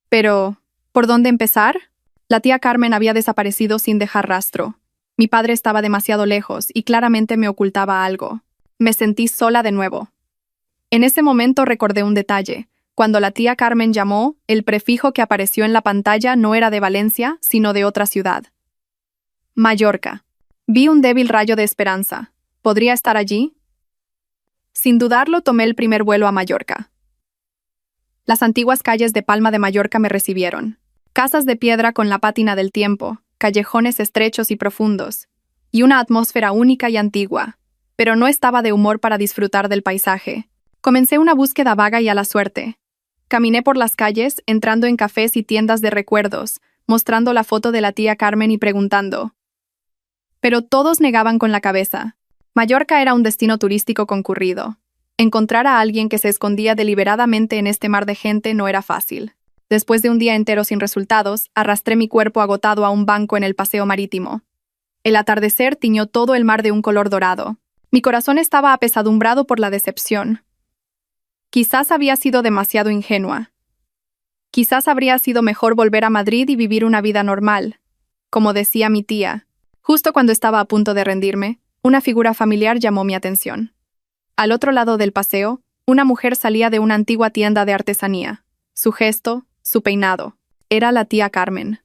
Pero, ¿por dónde empezar? La tía Carmen había desaparecido sin dejar rastro. Mi padre estaba demasiado lejos y claramente me ocultaba algo. Me sentí sola de nuevo. En ese momento recordé un detalle. Cuando la tía Carmen llamó, el prefijo que apareció en la pantalla no era de Valencia, sino de otra ciudad. Mallorca. Vi un débil rayo de esperanza. ¿Podría estar allí? Sin dudarlo, tomé el primer vuelo a Mallorca. Las antiguas calles de Palma de Mallorca me recibieron. Casas de piedra con la pátina del tiempo, callejones estrechos y profundos, y una atmósfera única y antigua. Pero no estaba de humor para disfrutar del paisaje. Comencé una búsqueda vaga y a la suerte. Caminé por las calles, entrando en cafés y tiendas de recuerdos, mostrando la foto de la tía Carmen y preguntando. Pero todos negaban con la cabeza. Mallorca era un destino turístico concurrido. Encontrar a alguien que se escondía deliberadamente en este mar de gente no era fácil. Después de un día entero sin resultados, arrastré mi cuerpo agotado a un banco en el paseo marítimo. El atardecer tiñó todo el mar de un color dorado. Mi corazón estaba apesadumbrado por la decepción. Quizás había sido demasiado ingenua. Quizás habría sido mejor volver a Madrid y vivir una vida normal. Como decía mi tía, justo cuando estaba a punto de rendirme, una figura familiar llamó mi atención. Al otro lado del paseo, una mujer salía de una antigua tienda de artesanía. Su gesto, su peinado. Era la tía Carmen.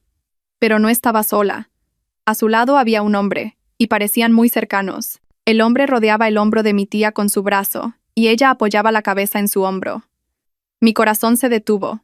Pero no estaba sola. A su lado había un hombre, y parecían muy cercanos. El hombre rodeaba el hombro de mi tía con su brazo, y ella apoyaba la cabeza en su hombro. Mi corazón se detuvo.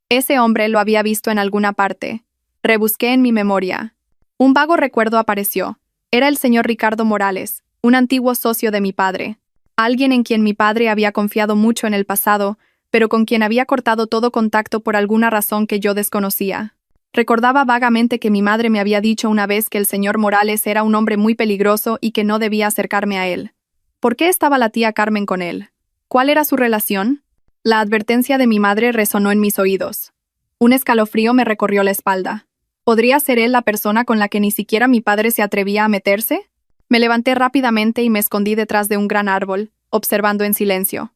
Ese hombre lo había visto en alguna parte. Rebusqué en mi memoria. Un vago recuerdo apareció. Era el señor Ricardo Morales, un antiguo socio de mi padre. Alguien en quien mi padre había confiado mucho en el pasado, pero con quien había cortado todo contacto por alguna razón que yo desconocía. Recordaba vagamente que mi madre me había dicho una vez que el señor Morales era un hombre muy peligroso y que no debía acercarme a él. ¿Por qué estaba la tía Carmen con él? ¿Cuál era su relación? La advertencia de mi madre resonó en mis oídos. Un escalofrío me recorrió la espalda. ¿Podría ser él la persona con la que ni siquiera mi padre se atrevía a meterse? Me levanté rápidamente y me escondí detrás de un gran árbol, observando en silencio.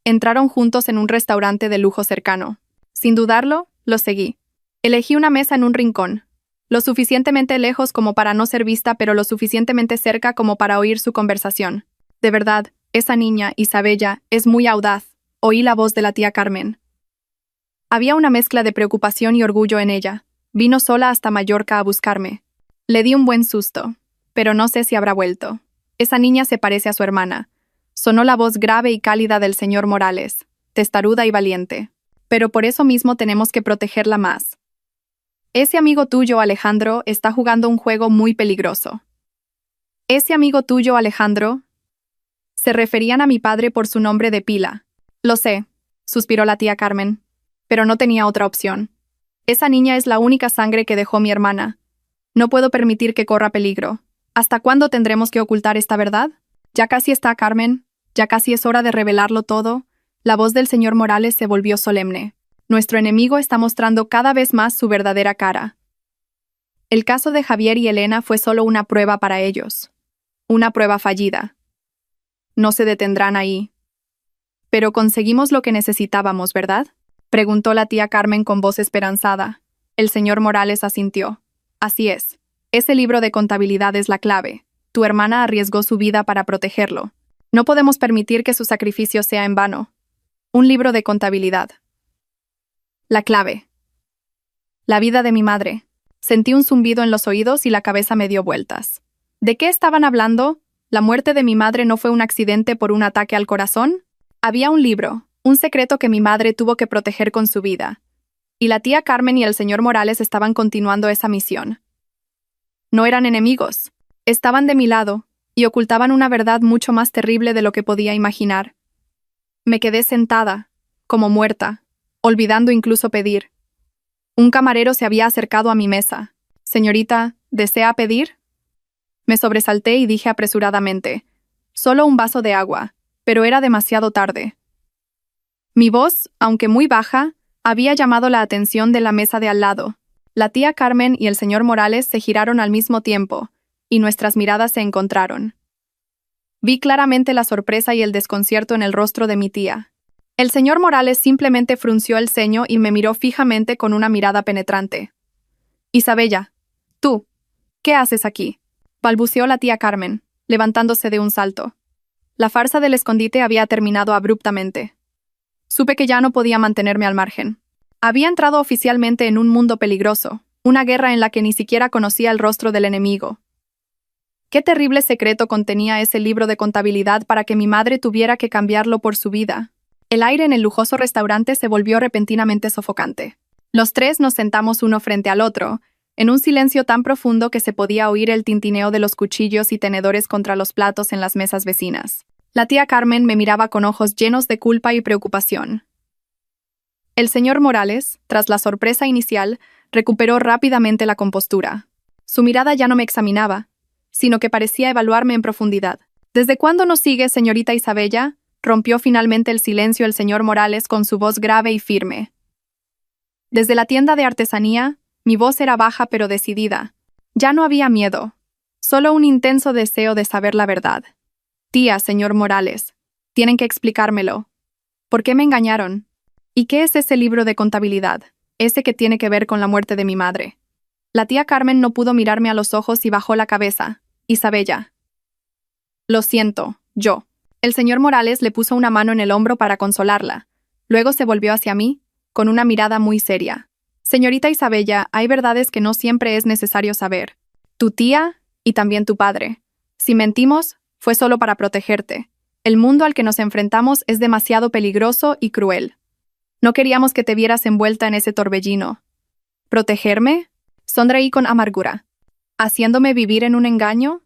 Entraron juntos en un restaurante de lujo cercano. Sin dudarlo, los seguí. Elegí una mesa en un rincón, lo suficientemente lejos como para no ser vista, pero lo suficientemente cerca como para oír su conversación. De verdad, esa niña, Isabella, es muy audaz. Oí la voz de la tía Carmen. Había una mezcla de preocupación y orgullo en ella. Vino sola hasta Mallorca a buscarme. Le di un buen susto, pero no sé si habrá vuelto. Esa niña se parece a su hermana. Sonó la voz grave y cálida del señor Morales, testaruda y valiente. Pero por eso mismo tenemos que protegerla más. Ese amigo tuyo, Alejandro, está jugando un juego muy peligroso. Ese amigo tuyo, Alejandro. Se referían a mi padre por su nombre de pila. Lo sé, suspiró la tía Carmen, pero no tenía otra opción. Esa niña es la única sangre que dejó mi hermana. No puedo permitir que corra peligro. ¿Hasta cuándo tendremos que ocultar esta verdad? Ya casi está, Carmen. Ya casi es hora de revelarlo todo. La voz del señor Morales se volvió solemne. Nuestro enemigo está mostrando cada vez más su verdadera cara. El caso de Javier y Elena fue solo una prueba para ellos. Una prueba fallida. No se detendrán ahí. Pero conseguimos lo que necesitábamos, ¿verdad? Preguntó la tía Carmen con voz esperanzada. El señor Morales asintió. Así es. Ese libro de contabilidad es la clave. Tu hermana arriesgó su vida para protegerlo. No podemos permitir que su sacrificio sea en vano. Un libro de contabilidad. La clave. La vida de mi madre. Sentí un zumbido en los oídos y la cabeza me dio vueltas. ¿De qué estaban hablando? ¿La muerte de mi madre no fue un accidente por un ataque al corazón? Había un libro, un secreto que mi madre tuvo que proteger con su vida. Y la tía Carmen y el señor Morales estaban continuando esa misión. No eran enemigos. Estaban de mi lado, y ocultaban una verdad mucho más terrible de lo que podía imaginar. Me quedé sentada, como muerta, olvidando incluso pedir. Un camarero se había acercado a mi mesa. «Señorita, ¿desea pedir?» Me sobresalté y dije apresuradamente, «Solo un vaso de agua», pero era demasiado tarde. Mi voz, aunque muy baja, había llamado la atención de la mesa de al lado. La tía Carmen y el señor Morales se giraron al mismo tiempo, y nuestras miradas se encontraron. Vi claramente la sorpresa y el desconcierto en el rostro de mi tía. El señor Morales simplemente frunció el ceño y me miró fijamente con una mirada penetrante. «Isabella, tú, ¿qué haces aquí?», balbuceó la tía Carmen, levantándose de un salto. La farsa del escondite había terminado abruptamente. Supe que ya no podía mantenerme al margen. Había entrado oficialmente en un mundo peligroso, una guerra en la que ni siquiera conocía el rostro del enemigo. ¿Qué terrible secreto contenía ese libro de contabilidad para que mi madre tuviera que cambiarlo por su vida? El aire en el lujoso restaurante se volvió repentinamente sofocante. Los tres nos sentamos uno frente al otro, en un silencio tan profundo que se podía oír el tintineo de los cuchillos y tenedores contra los platos en las mesas vecinas. La tía Carmen me miraba con ojos llenos de culpa y preocupación. El señor Morales, tras la sorpresa inicial, recuperó rápidamente la compostura. Su mirada ya no me examinaba, sino que parecía evaluarme en profundidad. «¿Desde cuándo nos sigue, señorita Isabella?», rompió finalmente el silencio el señor Morales con su voz grave y firme. Desde la tienda de artesanía, mi voz era baja pero decidida. Ya no había miedo, solo un intenso deseo de saber la verdad. Tía, señor Morales, tienen que explicármelo. ¿Por qué me engañaron? ¿Y qué es ese libro de contabilidad, ese que tiene que ver con la muerte de mi madre? La tía Carmen no pudo mirarme a los ojos y bajó la cabeza. Isabella. Lo siento, yo. El señor Morales le puso una mano en el hombro para consolarla. Luego se volvió hacia mí, con una mirada muy seria. Señorita Isabella, hay verdades que no siempre es necesario saber. Tu tía y también tu padre. Si mentimos, fue solo para protegerte. El mundo al que nos enfrentamos es demasiado peligroso y cruel. No queríamos que te vieras envuelta en ese torbellino. ¿Protegerme? Sonreí con amargura. ¿Haciéndome vivir en un engaño?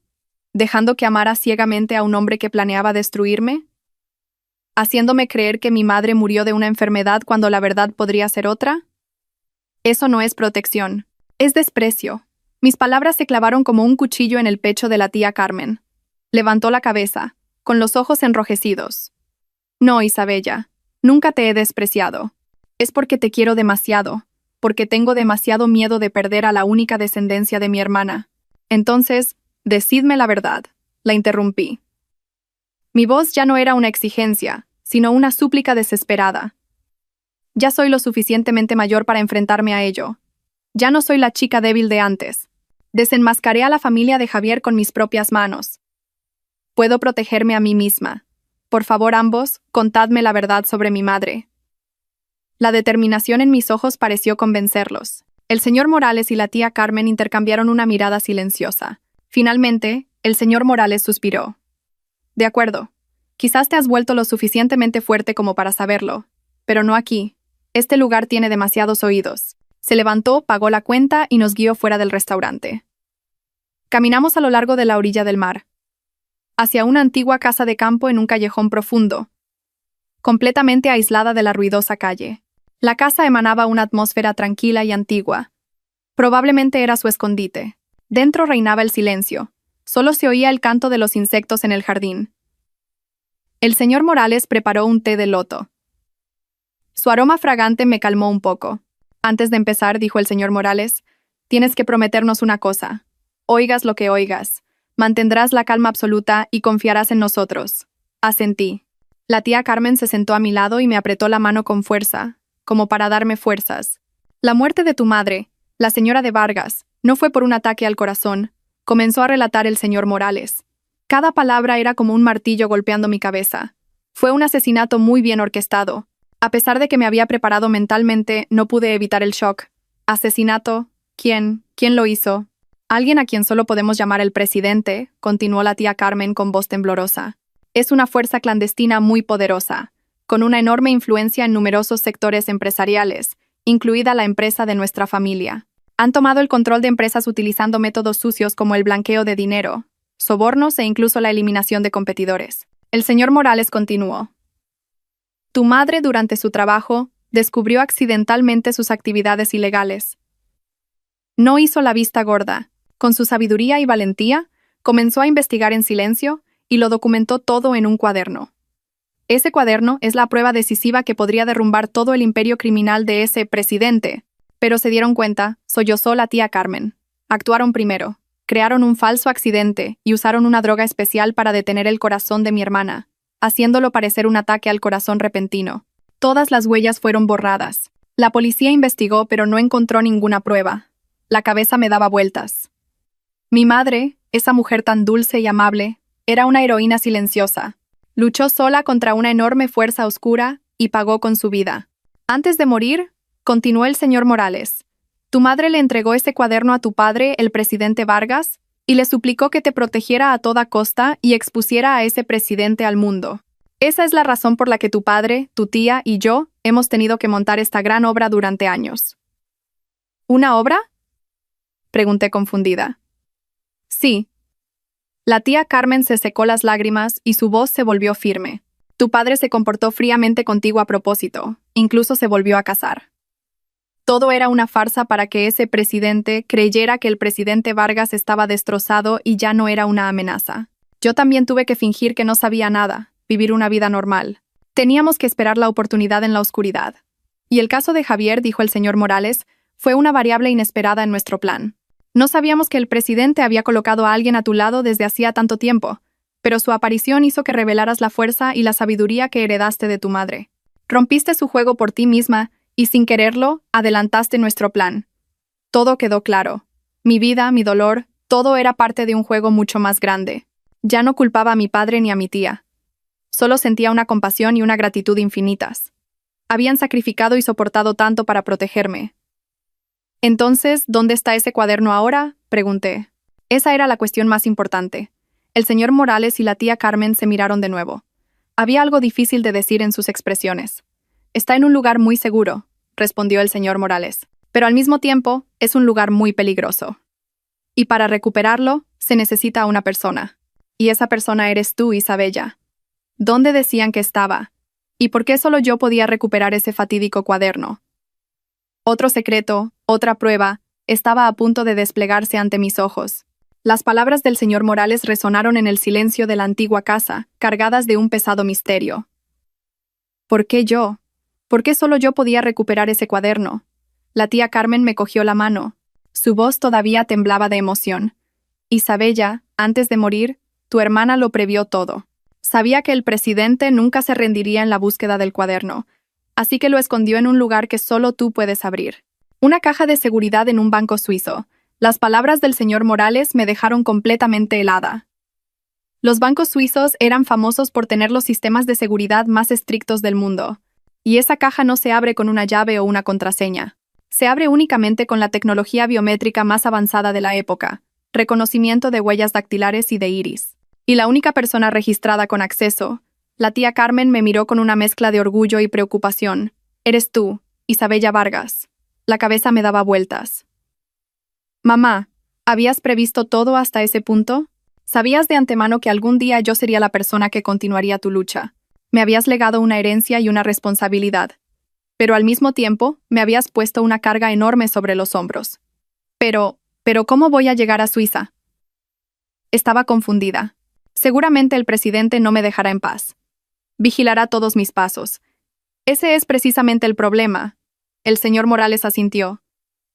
¿Dejando que amara ciegamente a un hombre que planeaba destruirme? ¿Haciéndome creer que mi madre murió de una enfermedad cuando la verdad podría ser otra? Eso no es protección, es desprecio. Mis palabras se clavaron como un cuchillo en el pecho de la tía Carmen. Levantó la cabeza, con los ojos enrojecidos. No, Isabella, nunca te he despreciado. Es porque te quiero demasiado, porque tengo demasiado miedo de perder a la única descendencia de mi hermana. Entonces, decidme la verdad, la interrumpí. Mi voz ya no era una exigencia, sino una súplica desesperada. Ya soy lo suficientemente mayor para enfrentarme a ello. Ya no soy la chica débil de antes. Desenmascaré a la familia de Javier con mis propias manos. Puedo protegerme a mí misma. Por favor, ambos, contadme la verdad sobre mi madre. La determinación en mis ojos pareció convencerlos. El señor Morales y la tía Carmen intercambiaron una mirada silenciosa. Finalmente, el señor Morales suspiró. De acuerdo. Quizás te has vuelto lo suficientemente fuerte como para saberlo, pero no aquí. Este lugar tiene demasiados oídos. Se levantó, pagó la cuenta y nos guió fuera del restaurante. Caminamos a lo largo de la orilla del mar, hacia una antigua casa de campo en un callejón profundo, completamente aislada de la ruidosa calle. La casa emanaba una atmósfera tranquila y antigua. Probablemente era su escondite. Dentro reinaba el silencio. Solo se oía el canto de los insectos en el jardín. El señor Morales preparó un té de loto. Su aroma fragante me calmó un poco. Antes de empezar, dijo el señor Morales, tienes que prometernos una cosa. Oigas lo que oigas. Mantendrás la calma absoluta y confiarás en nosotros. Asentí. La tía Carmen se sentó a mi lado y me apretó la mano con fuerza, como para darme fuerzas. La muerte de tu madre, la señora de Vargas, no fue por un ataque al corazón, comenzó a relatar el señor Morales. Cada palabra era como un martillo golpeando mi cabeza. Fue un asesinato muy bien orquestado. A pesar de que me había preparado mentalmente, no pude evitar el shock. ¿Asesinato? ¿Quién? ¿Quién lo hizo? Alguien a quien solo podemos llamar el presidente, continuó la tía Carmen con voz temblorosa. Es una fuerza clandestina muy poderosa, con una enorme influencia en numerosos sectores empresariales, incluida la empresa de nuestra familia. Han tomado el control de empresas utilizando métodos sucios como el blanqueo de dinero, sobornos e incluso la eliminación de competidores. El señor Morales continuó. Tu madre, durante su trabajo, descubrió accidentalmente sus actividades ilegales. No hizo la vista gorda. Con su sabiduría y valentía, comenzó a investigar en silencio y lo documentó todo en un cuaderno. Ese cuaderno es la prueba decisiva que podría derrumbar todo el imperio criminal de ese presidente. Pero se dieron cuenta, sollozó la tía Carmen. Actuaron primero. Crearon un falso accidente y usaron una droga especial para detener el corazón de mi hermana, haciéndolo parecer un ataque al corazón repentino. Todas las huellas fueron borradas. La policía investigó, pero no encontró ninguna prueba. La cabeza me daba vueltas. Mi madre, esa mujer tan dulce y amable, era una heroína silenciosa. Luchó sola contra una enorme fuerza oscura y pagó con su vida. Antes de morir, continuó el señor Morales, tu madre le entregó ese cuaderno a tu padre, el presidente Vargas, y le suplicó que te protegiera a toda costa y expusiera a ese presidente al mundo. Esa es la razón por la que tu padre, tu tía y yo hemos tenido que montar esta gran obra durante años. ¿Una obra?, pregunté confundida. Sí. La tía Carmen se secó las lágrimas y su voz se volvió firme. Tu padre se comportó fríamente contigo a propósito, incluso se volvió a casar. Todo era una farsa para que ese presidente creyera que el presidente Vargas estaba destrozado y ya no era una amenaza. Yo también tuve que fingir que no sabía nada, vivir una vida normal. Teníamos que esperar la oportunidad en la oscuridad. Y el caso de Javier, dijo el señor Morales, fue una variable inesperada en nuestro plan. No sabíamos que el presidente había colocado a alguien a tu lado desde hacía tanto tiempo, pero su aparición hizo que revelaras la fuerza y la sabiduría que heredaste de tu madre. Rompiste su juego por ti misma y, sin quererlo, adelantaste nuestro plan. Todo quedó claro. Mi vida, mi dolor, todo era parte de un juego mucho más grande. Ya no culpaba a mi padre ni a mi tía. Solo sentía una compasión y una gratitud infinitas. Habían sacrificado y soportado tanto para protegerme. Entonces, ¿dónde está ese cuaderno ahora?, pregunté. Esa era la cuestión más importante. El señor Morales y la tía Carmen se miraron de nuevo. Había algo difícil de decir en sus expresiones. Está en un lugar muy seguro, respondió el señor Morales, pero al mismo tiempo es un lugar muy peligroso. Y para recuperarlo, se necesita a una persona. Y esa persona eres tú, Isabella. ¿Dónde decían que estaba? ¿Y por qué solo yo podía recuperar ese fatídico cuaderno? Otro secreto, otra prueba, estaba a punto de desplegarse ante mis ojos. Las palabras del señor Morales resonaron en el silencio de la antigua casa, cargadas de un pesado misterio. ¿Por qué yo? ¿Por qué solo yo podía recuperar ese cuaderno? La tía Carmen me cogió la mano. Su voz todavía temblaba de emoción. Isabella, antes de morir, tu hermana lo previó todo. Sabía que el presidente nunca se rendiría en la búsqueda del cuaderno, así que lo escondió en un lugar que solo tú puedes abrir. Una caja de seguridad en un banco suizo. Las palabras del señor Morales me dejaron completamente helada. Los bancos suizos eran famosos por tener los sistemas de seguridad más estrictos del mundo. Y esa caja no se abre con una llave o una contraseña. Se abre únicamente con la tecnología biométrica más avanzada de la época, reconocimiento de huellas dactilares y de iris. Y la única persona registrada con acceso, la tía Carmen, me miró con una mezcla de orgullo y preocupación. Eres tú, Isabella Vargas. La cabeza me daba vueltas. Mamá, ¿habías previsto todo hasta ese punto? ¿Sabías de antemano que algún día yo sería la persona que continuaría tu lucha? Me habías legado una herencia y una responsabilidad. Pero al mismo tiempo, me habías puesto una carga enorme sobre los hombros. Pero, ¿cómo voy a llegar a Suiza? Estaba confundida. Seguramente el presidente no me dejará en paz. Vigilará todos mis pasos. Ese es precisamente el problema. El señor Morales asintió.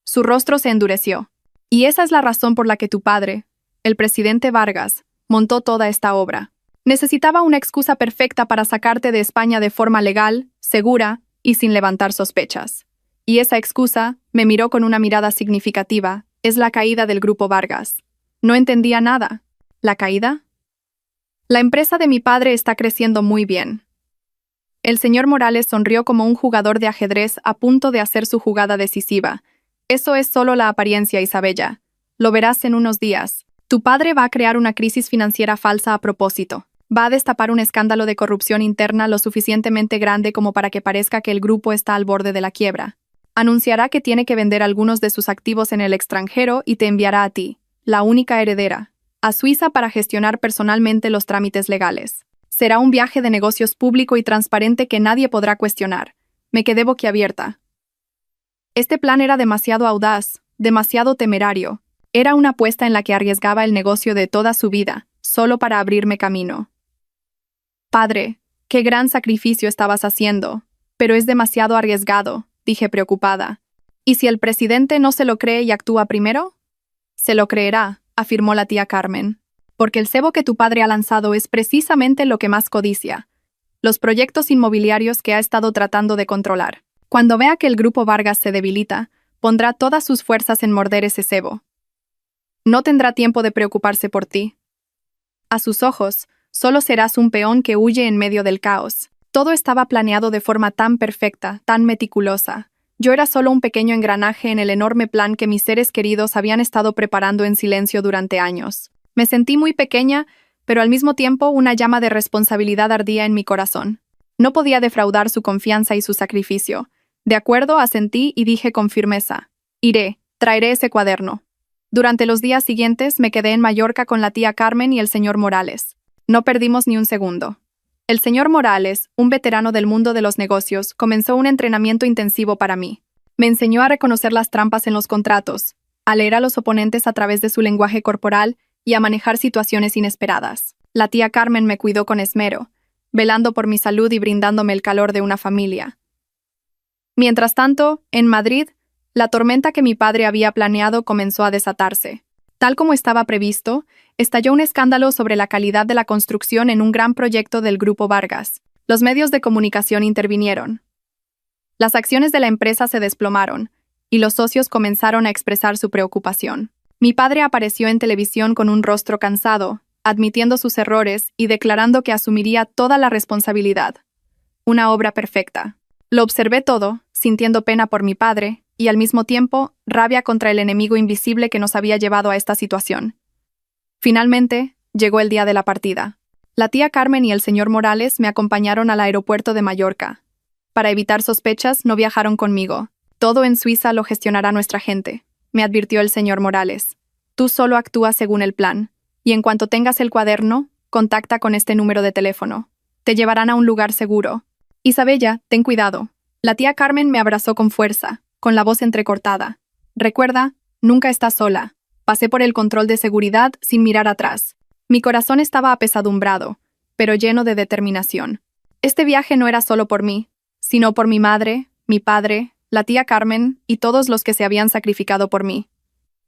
Su rostro se endureció. Y esa es la razón por la que tu padre, el presidente Vargas, montó toda esta obra. Necesitaba una excusa perfecta para sacarte de España de forma legal, segura y sin levantar sospechas. Y esa excusa, me miró con una mirada significativa, es la caída del Grupo Vargas. No entendía nada. ¿La caída? La empresa de mi padre está creciendo muy bien. El señor Morales sonrió como un jugador de ajedrez a punto de hacer su jugada decisiva. Eso es solo la apariencia, Isabella. Lo verás en unos días. Tu padre va a crear una crisis financiera falsa a propósito. Va a destapar un escándalo de corrupción interna lo suficientemente grande como para que parezca que el grupo está al borde de la quiebra. Anunciará que tiene que vender algunos de sus activos en el extranjero y te enviará a ti, la única heredera, a Suiza para gestionar personalmente los trámites legales. Será un viaje de negocios público y transparente que nadie podrá cuestionar. Me quedé boquiabierta. Este plan era demasiado audaz, demasiado temerario. Era una apuesta en la que arriesgaba el negocio de toda su vida, solo para abrirme camino. Padre, qué gran sacrificio estabas haciendo, pero es demasiado arriesgado, dije preocupada. ¿Y si el presidente no se lo cree y actúa primero? Se lo creerá, afirmó la tía Carmen, porque el cebo que tu padre ha lanzado es precisamente lo que más codicia, los proyectos inmobiliarios que ha estado tratando de controlar. Cuando vea que el Grupo Vargas se debilita, pondrá todas sus fuerzas en morder ese cebo. No tendrá tiempo de preocuparse por ti. A sus ojos, solo serás un peón que huye en medio del caos. Todo estaba planeado de forma tan perfecta, tan meticulosa. Yo era solo un pequeño engranaje en el enorme plan que mis seres queridos habían estado preparando en silencio durante años. Me sentí muy pequeña, pero al mismo tiempo una llama de responsabilidad ardía en mi corazón. No podía defraudar su confianza y su sacrificio. De acuerdo, asentí y dije con firmeza: iré, traeré ese cuaderno. Durante los días siguientes me quedé en Mallorca con la tía Carmen y el señor Morales. No perdimos ni un segundo. El señor Morales, un veterano del mundo de los negocios, comenzó un entrenamiento intensivo para mí. Me enseñó a reconocer las trampas en los contratos, a leer a los oponentes a través de su lenguaje corporal y a manejar situaciones inesperadas. La tía Carmen me cuidó con esmero. velando por mi salud y brindándome el calor de una familia. Mientras tanto, en Madrid, la tormenta que mi padre había planeado comenzó a desatarse. Tal como estaba previsto, estalló un escándalo sobre la calidad de la construcción en un gran proyecto del Grupo Vargas. Los medios de comunicación intervinieron. Las acciones de la empresa se desplomaron, y los socios comenzaron a expresar su preocupación. Mi padre apareció en televisión con un rostro cansado, admitiendo sus errores y declarando que asumiría toda la responsabilidad. Una obra perfecta. Lo observé todo, sintiendo pena por mi padre, y al mismo tiempo, rabia contra el enemigo invisible que nos había llevado a esta situación. Finalmente, llegó el día de la partida. La tía Carmen y el señor Morales me acompañaron al aeropuerto de Mallorca. Para evitar sospechas, no viajaron conmigo. Todo en Suiza lo gestionará nuestra gente, me advirtió el señor Morales. Tú solo actúas según el plan, y en cuanto tengas el cuaderno, contacta con este número de teléfono. Te llevarán a un lugar seguro. Isabella, ten cuidado. La tía Carmen me abrazó con fuerza, con la voz entrecortada. Recuerda, nunca estás sola. Pasé por el control de seguridad sin mirar atrás. Mi corazón estaba apesadumbrado, pero lleno de determinación. Este viaje no era solo por mí, sino por mi madre, mi padre, la tía Carmen y todos los que se habían sacrificado por mí.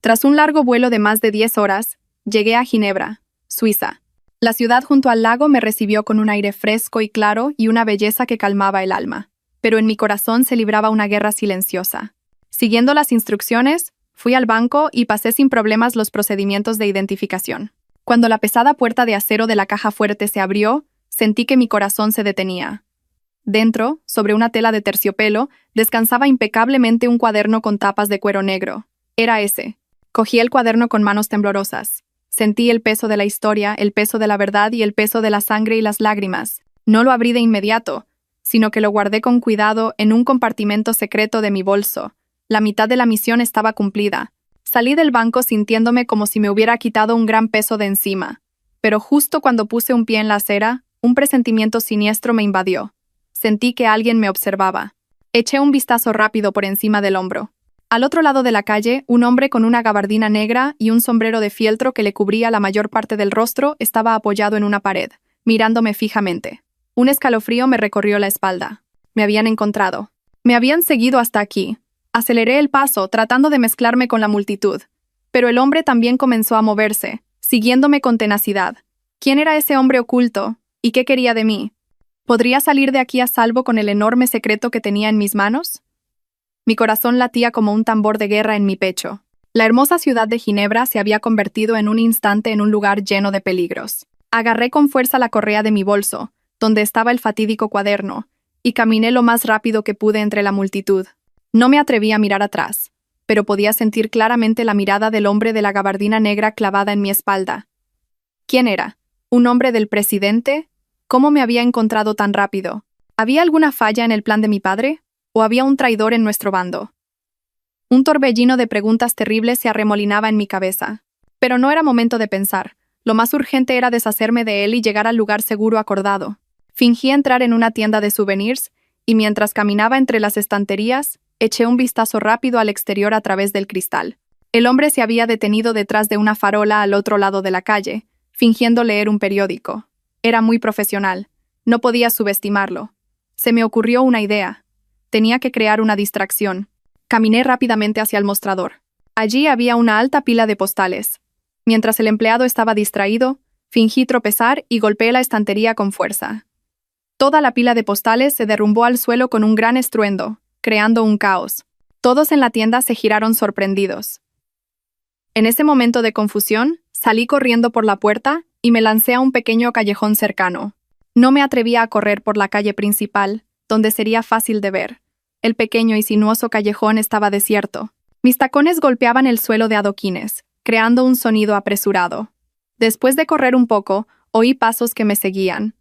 Tras un largo vuelo de más de 10 horas, llegué a Ginebra, Suiza. La ciudad junto al lago me recibió con un aire fresco y claro y una belleza que calmaba el alma. Pero en mi corazón se libraba una guerra silenciosa. Siguiendo las instrucciones, fui al banco y pasé sin problemas los procedimientos de identificación. Cuando la pesada puerta de acero de la caja fuerte se abrió, sentí que mi corazón se detenía. Dentro, sobre una tela de terciopelo, descansaba impecablemente un cuaderno con tapas de cuero negro. Era ese. Cogí el cuaderno con manos temblorosas. Sentí el peso de la historia, el peso de la verdad y el peso de la sangre y las lágrimas. No lo abrí de inmediato, sino que lo guardé con cuidado en un compartimento secreto de mi bolso. La mitad de la misión estaba cumplida. Salí del banco sintiéndome como si me hubiera quitado un gran peso de encima. Pero justo cuando puse un pie en la acera, un presentimiento siniestro me invadió. Sentí que alguien me observaba. Eché un vistazo rápido por encima del hombro. Al otro lado de la calle, un hombre con una gabardina negra y un sombrero de fieltro que le cubría la mayor parte del rostro estaba apoyado en una pared, mirándome fijamente. Un escalofrío me recorrió la espalda. Me habían encontrado. Me habían seguido hasta aquí. Aceleré el paso, tratando de mezclarme con la multitud. Pero el hombre también comenzó a moverse, siguiéndome con tenacidad. ¿Quién era ese hombre oculto? ¿Y qué quería de mí? ¿Podría salir de aquí a salvo con el enorme secreto que tenía en mis manos? Mi corazón latía como un tambor de guerra en mi pecho. La hermosa ciudad de Ginebra se había convertido en un instante en un lugar lleno de peligros. Agarré con fuerza la correa de mi bolso, donde estaba el fatídico cuaderno, y caminé lo más rápido que pude entre la multitud. No me atreví a mirar atrás, pero podía sentir claramente la mirada del hombre de la gabardina negra clavada en mi espalda. ¿Quién era? ¿Un hombre del presidente? ¿Cómo me había encontrado tan rápido? ¿Había alguna falla en el plan de mi padre? ¿O había un traidor en nuestro bando? Un torbellino de preguntas terribles se arremolinaba en mi cabeza. Pero no era momento de pensar. Lo más urgente era deshacerme de él y llegar al lugar seguro acordado. Fingí entrar en una tienda de souvenirs, y mientras caminaba entre las estanterías, eché un vistazo rápido al exterior a través del cristal. El hombre se había detenido detrás de una farola al otro lado de la calle, fingiendo leer un periódico. Era muy profesional. No podía subestimarlo. Se me ocurrió una idea. Tenía que crear una distracción. Caminé rápidamente hacia el mostrador. Allí había una alta pila de postales. Mientras el empleado estaba distraído, fingí tropezar y golpeé la estantería con fuerza. Toda la pila de postales se derrumbó al suelo con un gran estruendo, creando un caos. Todos en la tienda se giraron sorprendidos. En ese momento de confusión, salí corriendo por la puerta y me lancé a un pequeño callejón cercano. No me atrevía a correr por la calle principal, donde sería fácil de ver. El pequeño y sinuoso callejón estaba desierto. Mis tacones golpeaban el suelo de adoquines, creando un sonido apresurado. Después de correr un poco, oí pasos que me seguían.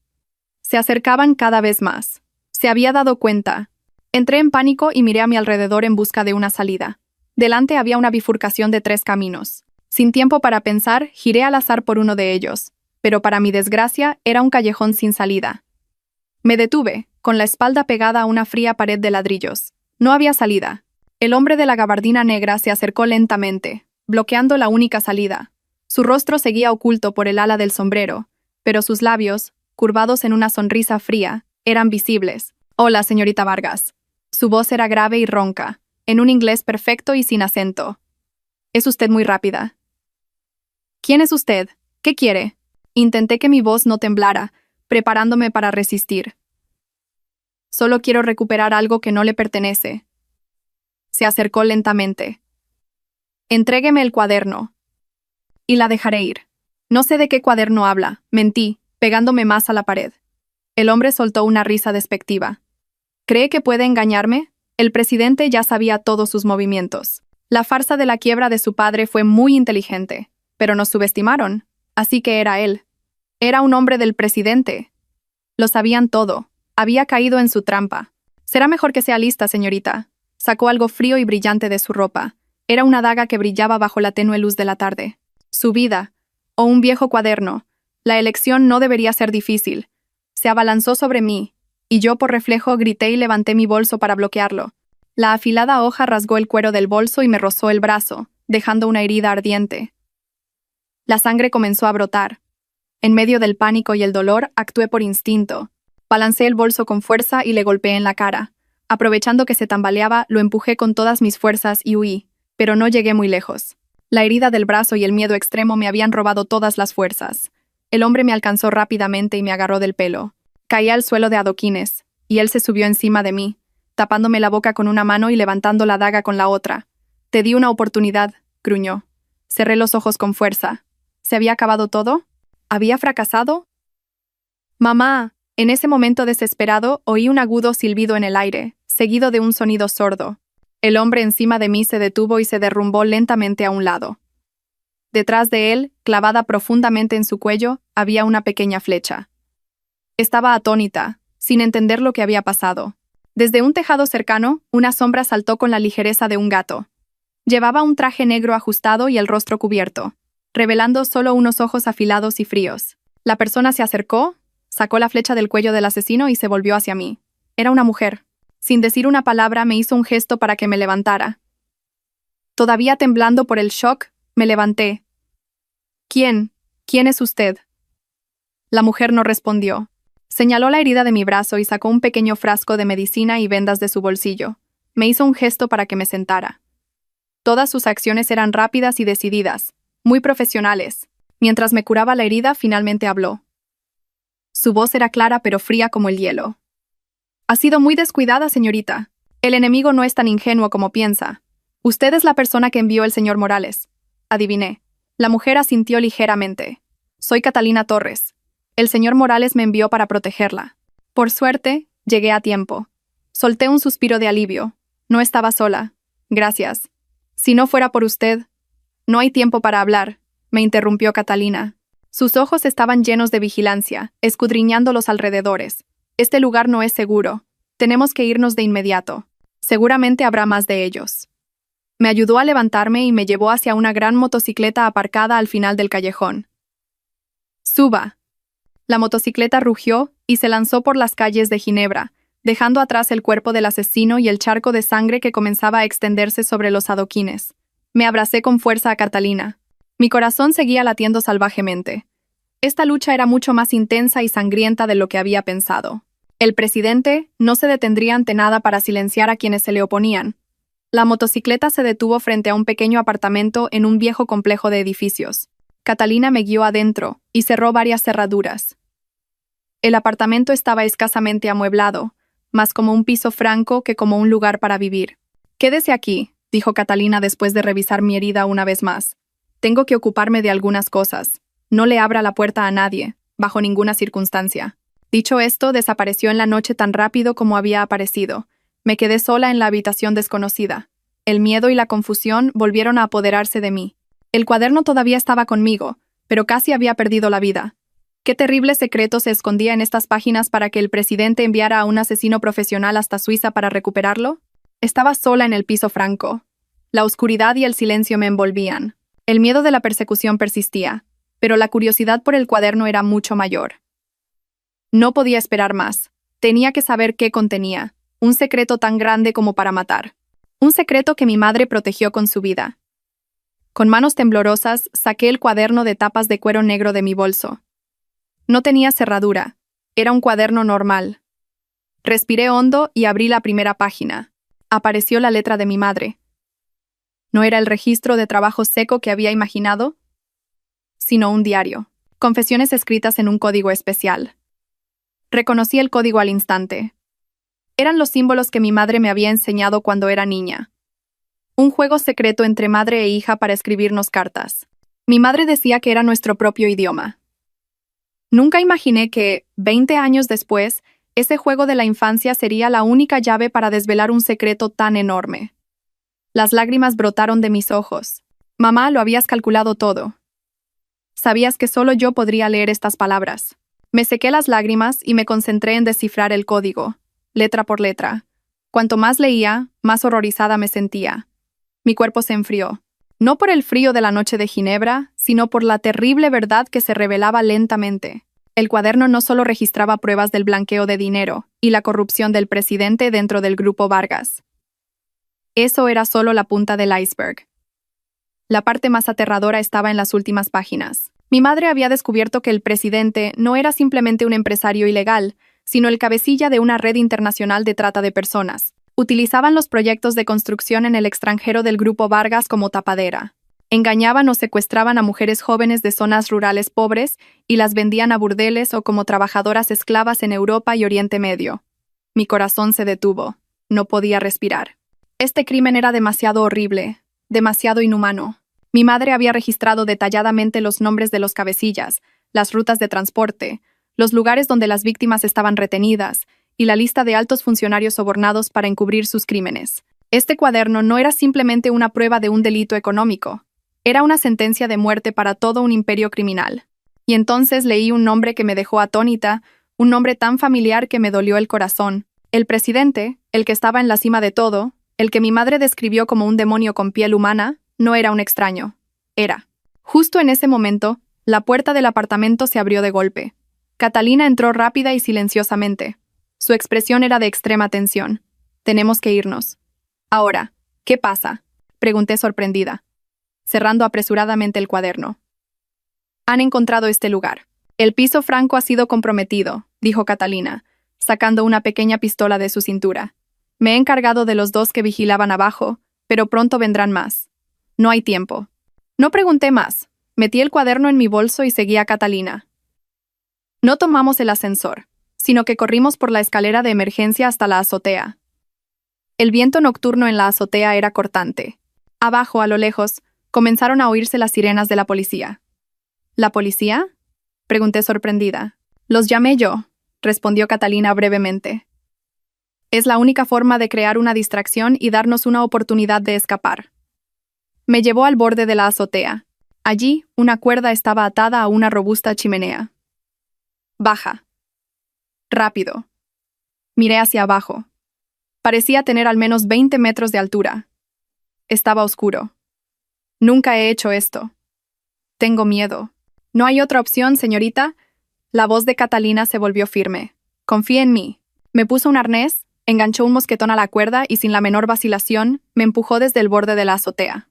Se acercaban cada vez más. Se había dado cuenta. Entré en pánico y miré a mi alrededor en busca de una salida. Delante había una bifurcación de 3 caminos. Sin tiempo para pensar, giré al azar por uno de ellos, pero para mi desgracia era un callejón sin salida. Me detuve, con la espalda pegada a una fría pared de ladrillos. No había salida. El hombre de la gabardina negra se acercó lentamente, bloqueando la única salida. Su rostro seguía oculto por el ala del sombrero, pero sus labios, curvados en una sonrisa fría, eran visibles. Hola, señorita Vargas. Su voz era grave y ronca, en un inglés perfecto y sin acento. Es usted muy rápida. ¿Quién es usted? ¿Qué quiere? Intenté que mi voz no temblara, preparándome para resistir. Solo quiero recuperar algo que no le pertenece. Se acercó lentamente. Entrégueme el cuaderno. Y la dejaré ir. No sé de qué cuaderno habla, mentí, pegándome más a la pared. El hombre soltó una risa despectiva. ¿Cree que puede engañarme? El presidente ya sabía todos sus movimientos. La farsa de la quiebra de su padre fue muy inteligente, pero nos subestimaron, así que era él. Era un hombre del presidente. Lo sabían todo. Había caído en su trampa. Será mejor que sea lista, señorita. Sacó algo frío y brillante de su ropa. Era una daga que brillaba bajo la tenue luz de la tarde. Su vida, o un viejo cuaderno. La elección no debería ser difícil. Se abalanzó sobre mí, y yo por reflejo grité y levanté mi bolso para bloquearlo. La afilada hoja rasgó el cuero del bolso y me rozó el brazo, dejando una herida ardiente. La sangre comenzó a brotar. En medio del pánico y el dolor, actué por instinto. Balancé el bolso con fuerza y le golpeé en la cara. Aprovechando que se tambaleaba, lo empujé con todas mis fuerzas y huí, pero no llegué muy lejos. La herida del brazo y el miedo extremo me habían robado todas las fuerzas. El hombre me alcanzó rápidamente y me agarró del pelo. Caí al suelo de adoquines, y él se subió encima de mí, tapándome la boca con una mano y levantando la daga con la otra. Te di una oportunidad, gruñó. Cerré los ojos con fuerza. ¿Se había acabado todo? ¿Había fracasado? ¡Mamá! En ese momento desesperado, oí un agudo silbido en el aire, seguido de un sonido sordo. El hombre encima de mí se detuvo y se derrumbó lentamente a un lado. Detrás de él, clavada profundamente en su cuello, había una pequeña flecha. Estaba atónita, sin entender lo que había pasado. Desde un tejado cercano, una sombra saltó con la ligereza de un gato. Llevaba un traje negro ajustado y el rostro cubierto, revelando solo unos ojos afilados y fríos. La persona se acercó, sacó la flecha del cuello del asesino y se volvió hacia mí. Era una mujer. Sin decir una palabra, me hizo un gesto para que me levantara. Todavía temblando por el shock, me levanté. ¿Quién? ¿Quién es usted? La mujer no respondió. Señaló la herida de mi brazo y sacó un pequeño frasco de medicina y vendas de su bolsillo. Me hizo un gesto para que me sentara. Todas sus acciones eran rápidas y decididas, muy profesionales. Mientras me curaba la herida, finalmente habló. Su voz era clara pero fría como el hielo. Ha sido muy descuidada, señorita. El enemigo no es tan ingenuo como piensa. Usted es la persona que envió el señor Morales. Adiviné. La mujer asintió ligeramente. Soy Catalina Torres. El señor Morales me envió para protegerla. Por suerte, llegué a tiempo. Solté un suspiro de alivio. No estaba sola. Gracias. Si no fuera por usted... No hay tiempo para hablar, me interrumpió Catalina. Sus ojos estaban llenos de vigilancia, escudriñando los alrededores. Este lugar no es seguro. Tenemos que irnos de inmediato. Seguramente habrá más de ellos. Me ayudó a levantarme y me llevó hacia una gran motocicleta aparcada al final del callejón. ¡Suba! La motocicleta rugió y se lanzó por las calles de Ginebra, dejando atrás el cuerpo del asesino y el charco de sangre que comenzaba a extenderse sobre los adoquines. Me abracé con fuerza a Catalina. Mi corazón seguía latiendo salvajemente. Esta lucha era mucho más intensa y sangrienta de lo que había pensado. El presidente no se detendría ante nada para silenciar a quienes se le oponían. La motocicleta se detuvo frente a un pequeño apartamento en un viejo complejo de edificios. Catalina me guió adentro y cerró varias cerraduras. El apartamento estaba escasamente amueblado, más como un piso franco que como un lugar para vivir. «Quédese aquí», dijo Catalina después de revisar mi herida una vez más. «Tengo que ocuparme de algunas cosas. No le abra la puerta a nadie, bajo ninguna circunstancia». Dicho esto, desapareció en la noche tan rápido como había aparecido. Me quedé sola en la habitación desconocida. El miedo y la confusión volvieron a apoderarse de mí. El cuaderno todavía estaba conmigo, pero casi había perdido la vida. ¿Qué terrible secreto se escondía en estas páginas para que el presidente enviara a un asesino profesional hasta Suiza para recuperarlo? Estaba sola en el piso franco. La oscuridad y el silencio me envolvían. El miedo de la persecución persistía, pero la curiosidad por el cuaderno era mucho mayor. No podía esperar más. Tenía que saber qué contenía. Un secreto tan grande como para matar. Un secreto que mi madre protegió con su vida. Con manos temblorosas, saqué el cuaderno de tapas de cuero negro de mi bolso. No tenía cerradura, Era un cuaderno normal. Respiré hondo y abrí la primera página. Apareció la letra de mi madre. No era el registro de trabajo seco que había imaginado, sino un diario. Confesiones escritas en un código especial. Reconocí el código al instante. Eran los símbolos que mi madre me había enseñado cuando era niña. Un juego secreto entre madre e hija para escribirnos cartas. Mi madre decía que era nuestro propio idioma. Nunca imaginé que, 20 años después, ese juego de la infancia sería la única llave para desvelar un secreto tan enorme. Las lágrimas brotaron de mis ojos. Mamá, lo habías calculado todo. Sabías que solo yo podría leer estas palabras. Me sequé las lágrimas y me concentré en descifrar el código, letra por letra. Cuanto más leía, más horrorizada me sentía. Mi cuerpo se enfrió. No por el frío de la noche de Ginebra, sino por la terrible verdad que se revelaba lentamente. El cuaderno no solo registraba pruebas del blanqueo de dinero y la corrupción del presidente dentro del grupo Vargas. Eso era solo la punta del iceberg. La parte más aterradora estaba en las últimas páginas. Mi madre había descubierto que el presidente no era simplemente un empresario ilegal, sino el cabecilla de una red internacional de trata de personas. Utilizaban los proyectos de construcción en el extranjero del grupo Vargas como tapadera. Engañaban o secuestraban a mujeres jóvenes de zonas rurales pobres y las vendían a burdeles o como trabajadoras esclavas en Europa y Oriente Medio. Mi corazón se detuvo. No podía respirar. Este crimen era demasiado horrible, demasiado inhumano. Mi madre había registrado detalladamente los nombres de los cabecillas, las rutas de transporte, los lugares donde las víctimas estaban retenidas y la lista de altos funcionarios sobornados para encubrir sus crímenes. Este cuaderno no era simplemente una prueba de un delito económico. Era una sentencia de muerte para todo un imperio criminal. Y entonces leí un nombre que me dejó atónita, un nombre tan familiar que me dolió el corazón. El presidente, el que estaba en la cima de todo, el que mi madre describió como un demonio con piel humana, no era un extraño. Era. Justo en ese momento, la puerta del apartamento se abrió de golpe. Catalina entró rápida y silenciosamente. Su expresión era de extrema tensión. Tenemos que irnos. Ahora, ¿qué pasa?, pregunté sorprendida, cerrando apresuradamente el cuaderno. Han encontrado este lugar. El piso franco ha sido comprometido, dijo Catalina, sacando una pequeña pistola de su cintura. Me he encargado de los dos que vigilaban abajo, pero pronto vendrán más. No hay tiempo. No pregunté más. Metí el cuaderno en mi bolso y seguí a Catalina. No tomamos el ascensor, sino que corrimos por la escalera de emergencia hasta la azotea. El viento nocturno en la azotea era cortante. Abajo, a lo lejos, comenzaron a oírse las sirenas de la policía. ¿La policía?, pregunté sorprendida. Los llamé yo, respondió Catalina brevemente. Es la única forma de crear una distracción y darnos una oportunidad de escapar. Me llevó al borde de la azotea. Allí, una cuerda estaba atada a una robusta chimenea. Baja. Rápido. Miré hacia abajo. Parecía tener al menos 20 metros de altura. Estaba oscuro. Nunca he hecho esto. Tengo miedo. ¿No hay otra opción, señorita? La voz de Catalina se volvió firme. Confíe en mí. Me puso un arnés, enganchó un mosquetón a la cuerda y sin la menor vacilación, me empujó desde el borde de la azotea.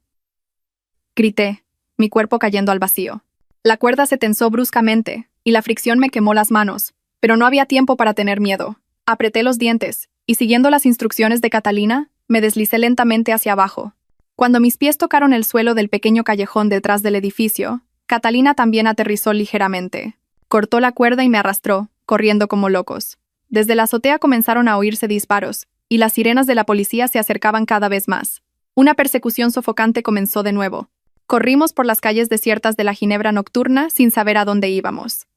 Grité, mi cuerpo cayendo al vacío. La cuerda se tensó bruscamente, y la fricción me quemó las manos, pero no había tiempo para tener miedo. Apreté los dientes, y siguiendo las instrucciones de Catalina, me deslicé lentamente hacia abajo. Cuando mis pies tocaron el suelo del pequeño callejón detrás del edificio, Catalina también aterrizó ligeramente. Cortó la cuerda y me arrastró, corriendo como locos. Desde la azotea comenzaron a oírse disparos, y las sirenas de la policía se acercaban cada vez más. Una persecución sofocante comenzó de nuevo. Corrimos por las calles desiertas de la Ginebra nocturna sin saber a dónde íbamos.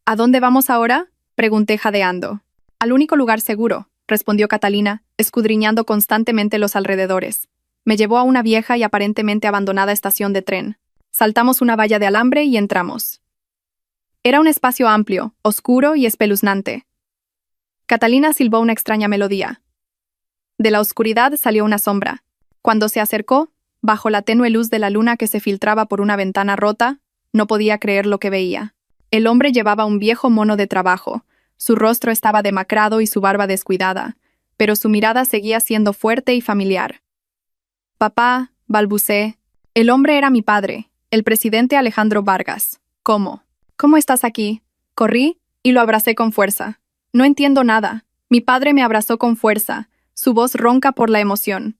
¿A dónde vamos ahora?, pregunté jadeando. Al único lugar seguro, respondió Catalina, escudriñando constantemente los alrededores. Me llevó a una vieja y aparentemente abandonada estación de tren. Saltamos una valla de alambre y entramos. Era un espacio amplio, oscuro y espeluznante. Catalina silbó una extraña melodía. De la oscuridad salió una sombra. Cuando se acercó, bajo la tenue luz de la luna que se filtraba por una ventana rota, no podía creer lo que veía. El hombre llevaba un viejo mono de trabajo. Su rostro estaba demacrado y su barba descuidada, pero su mirada seguía siendo fuerte y familiar. Papá, balbuceé. El hombre era mi padre, el presidente Alejandro Vargas. ¿Cómo? ¿Cómo estás aquí? Corrí, y lo abracé con fuerza. No entiendo nada. Mi padre me abrazó con fuerza, su voz ronca por la emoción.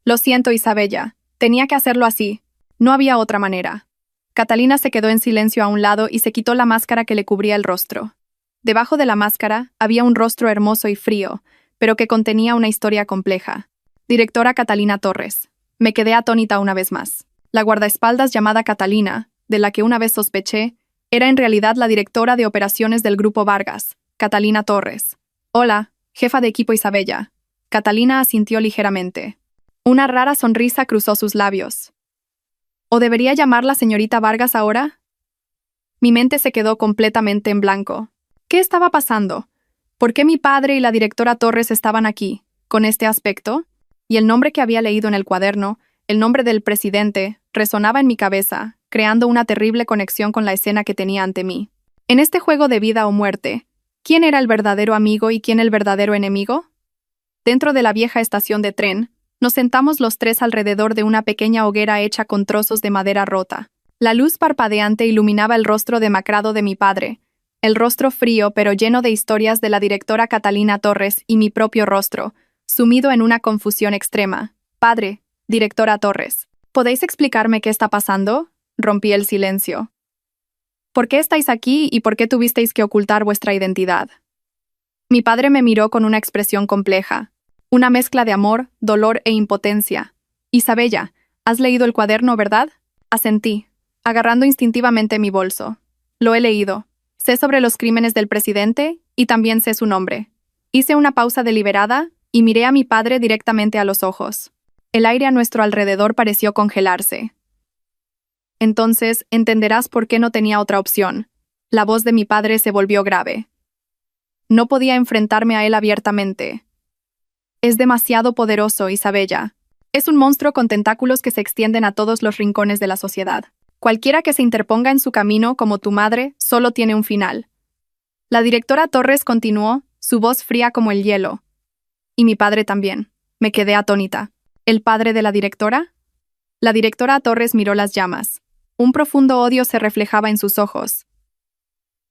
Lo siento, Isabella. Tenía que hacerlo así. No había otra manera. Catalina se quedó en silencio a un lado y se quitó la máscara que le cubría el rostro. Debajo de la máscara había un rostro hermoso y frío, pero que contenía una historia compleja. Directora Catalina Torres. Me quedé atónita una vez más. La guardaespaldas llamada Catalina, de la que una vez sospeché, era en realidad la directora de operaciones del Grupo Vargas, Catalina Torres. Hola, jefa de equipo Isabella. Catalina asintió ligeramente. Una rara sonrisa cruzó sus labios. ¿O debería llamarla señorita Vargas ahora? Mi mente se quedó completamente en blanco. ¿Qué estaba pasando? ¿Por qué mi padre y la directora Torres estaban aquí, con este aspecto? Y el nombre que había leído en el cuaderno, el nombre del presidente, resonaba en mi cabeza, creando una terrible conexión con la escena que tenía ante mí. En este juego de vida o muerte, ¿quién era el verdadero amigo y quién el verdadero enemigo? Dentro de la vieja estación de tren, nos sentamos los tres alrededor de una pequeña hoguera hecha con trozos de madera rota. La luz parpadeante iluminaba el rostro demacrado de mi padre, el rostro frío pero lleno de historias de la directora Catalina Torres y mi propio rostro, sumido en una confusión extrema. Padre, directora Torres, ¿podéis explicarme qué está pasando? Rompí el silencio. ¿Por qué estáis aquí y por qué tuvisteis que ocultar vuestra identidad? Mi padre me miró con una expresión compleja, una mezcla de amor, dolor e impotencia. Isabella, ¿has leído el cuaderno, verdad? Asentí, agarrando instintivamente mi bolso. Lo he leído. Sé sobre los crímenes del presidente y también sé su nombre. Hice una pausa deliberada y miré a mi padre directamente a los ojos. El aire a nuestro alrededor pareció congelarse. Entonces entenderás por qué no tenía otra opción. La voz de mi padre se volvió grave. No podía enfrentarme a él abiertamente. Es demasiado poderoso, Isabella. Es un monstruo con tentáculos que se extienden a todos los rincones de la sociedad. Cualquiera que se interponga en su camino, como tu madre, solo tiene un final. La directora Torres continuó, su voz fría como el hielo. Y mi padre también. Me quedé atónita. ¿El padre de la directora? La directora Torres miró las llamas. Un profundo odio se reflejaba en sus ojos.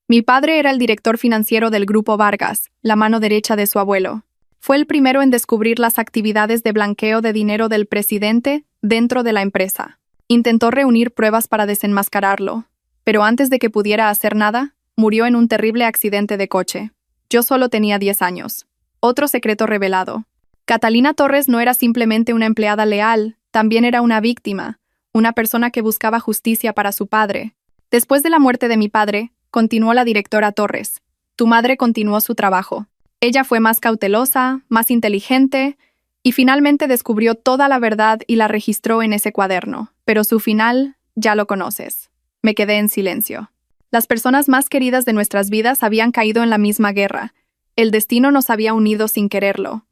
Mi padre era el director financiero del Grupo Vargas, la mano derecha de su abuelo. Fue el primero en descubrir las actividades de blanqueo de dinero del presidente dentro de la empresa. Intentó reunir pruebas para desenmascararlo, pero antes de que pudiera hacer nada, murió en un terrible accidente de coche. Yo solo tenía 10 años. Otro secreto revelado. Catalina Torres no era simplemente una empleada leal, también era una víctima, una persona que buscaba justicia para su padre. Después de la muerte de mi padre, continuó la directora Torres. Tu madre continuó su trabajo. Ella fue más cautelosa, más inteligente, y finalmente descubrió toda la verdad y la registró en ese cuaderno. Pero su final, ya lo conoces. Me quedé en silencio. Las personas más queridas de nuestras vidas habían caído en la misma guerra. El destino nos había unido sin quererlo.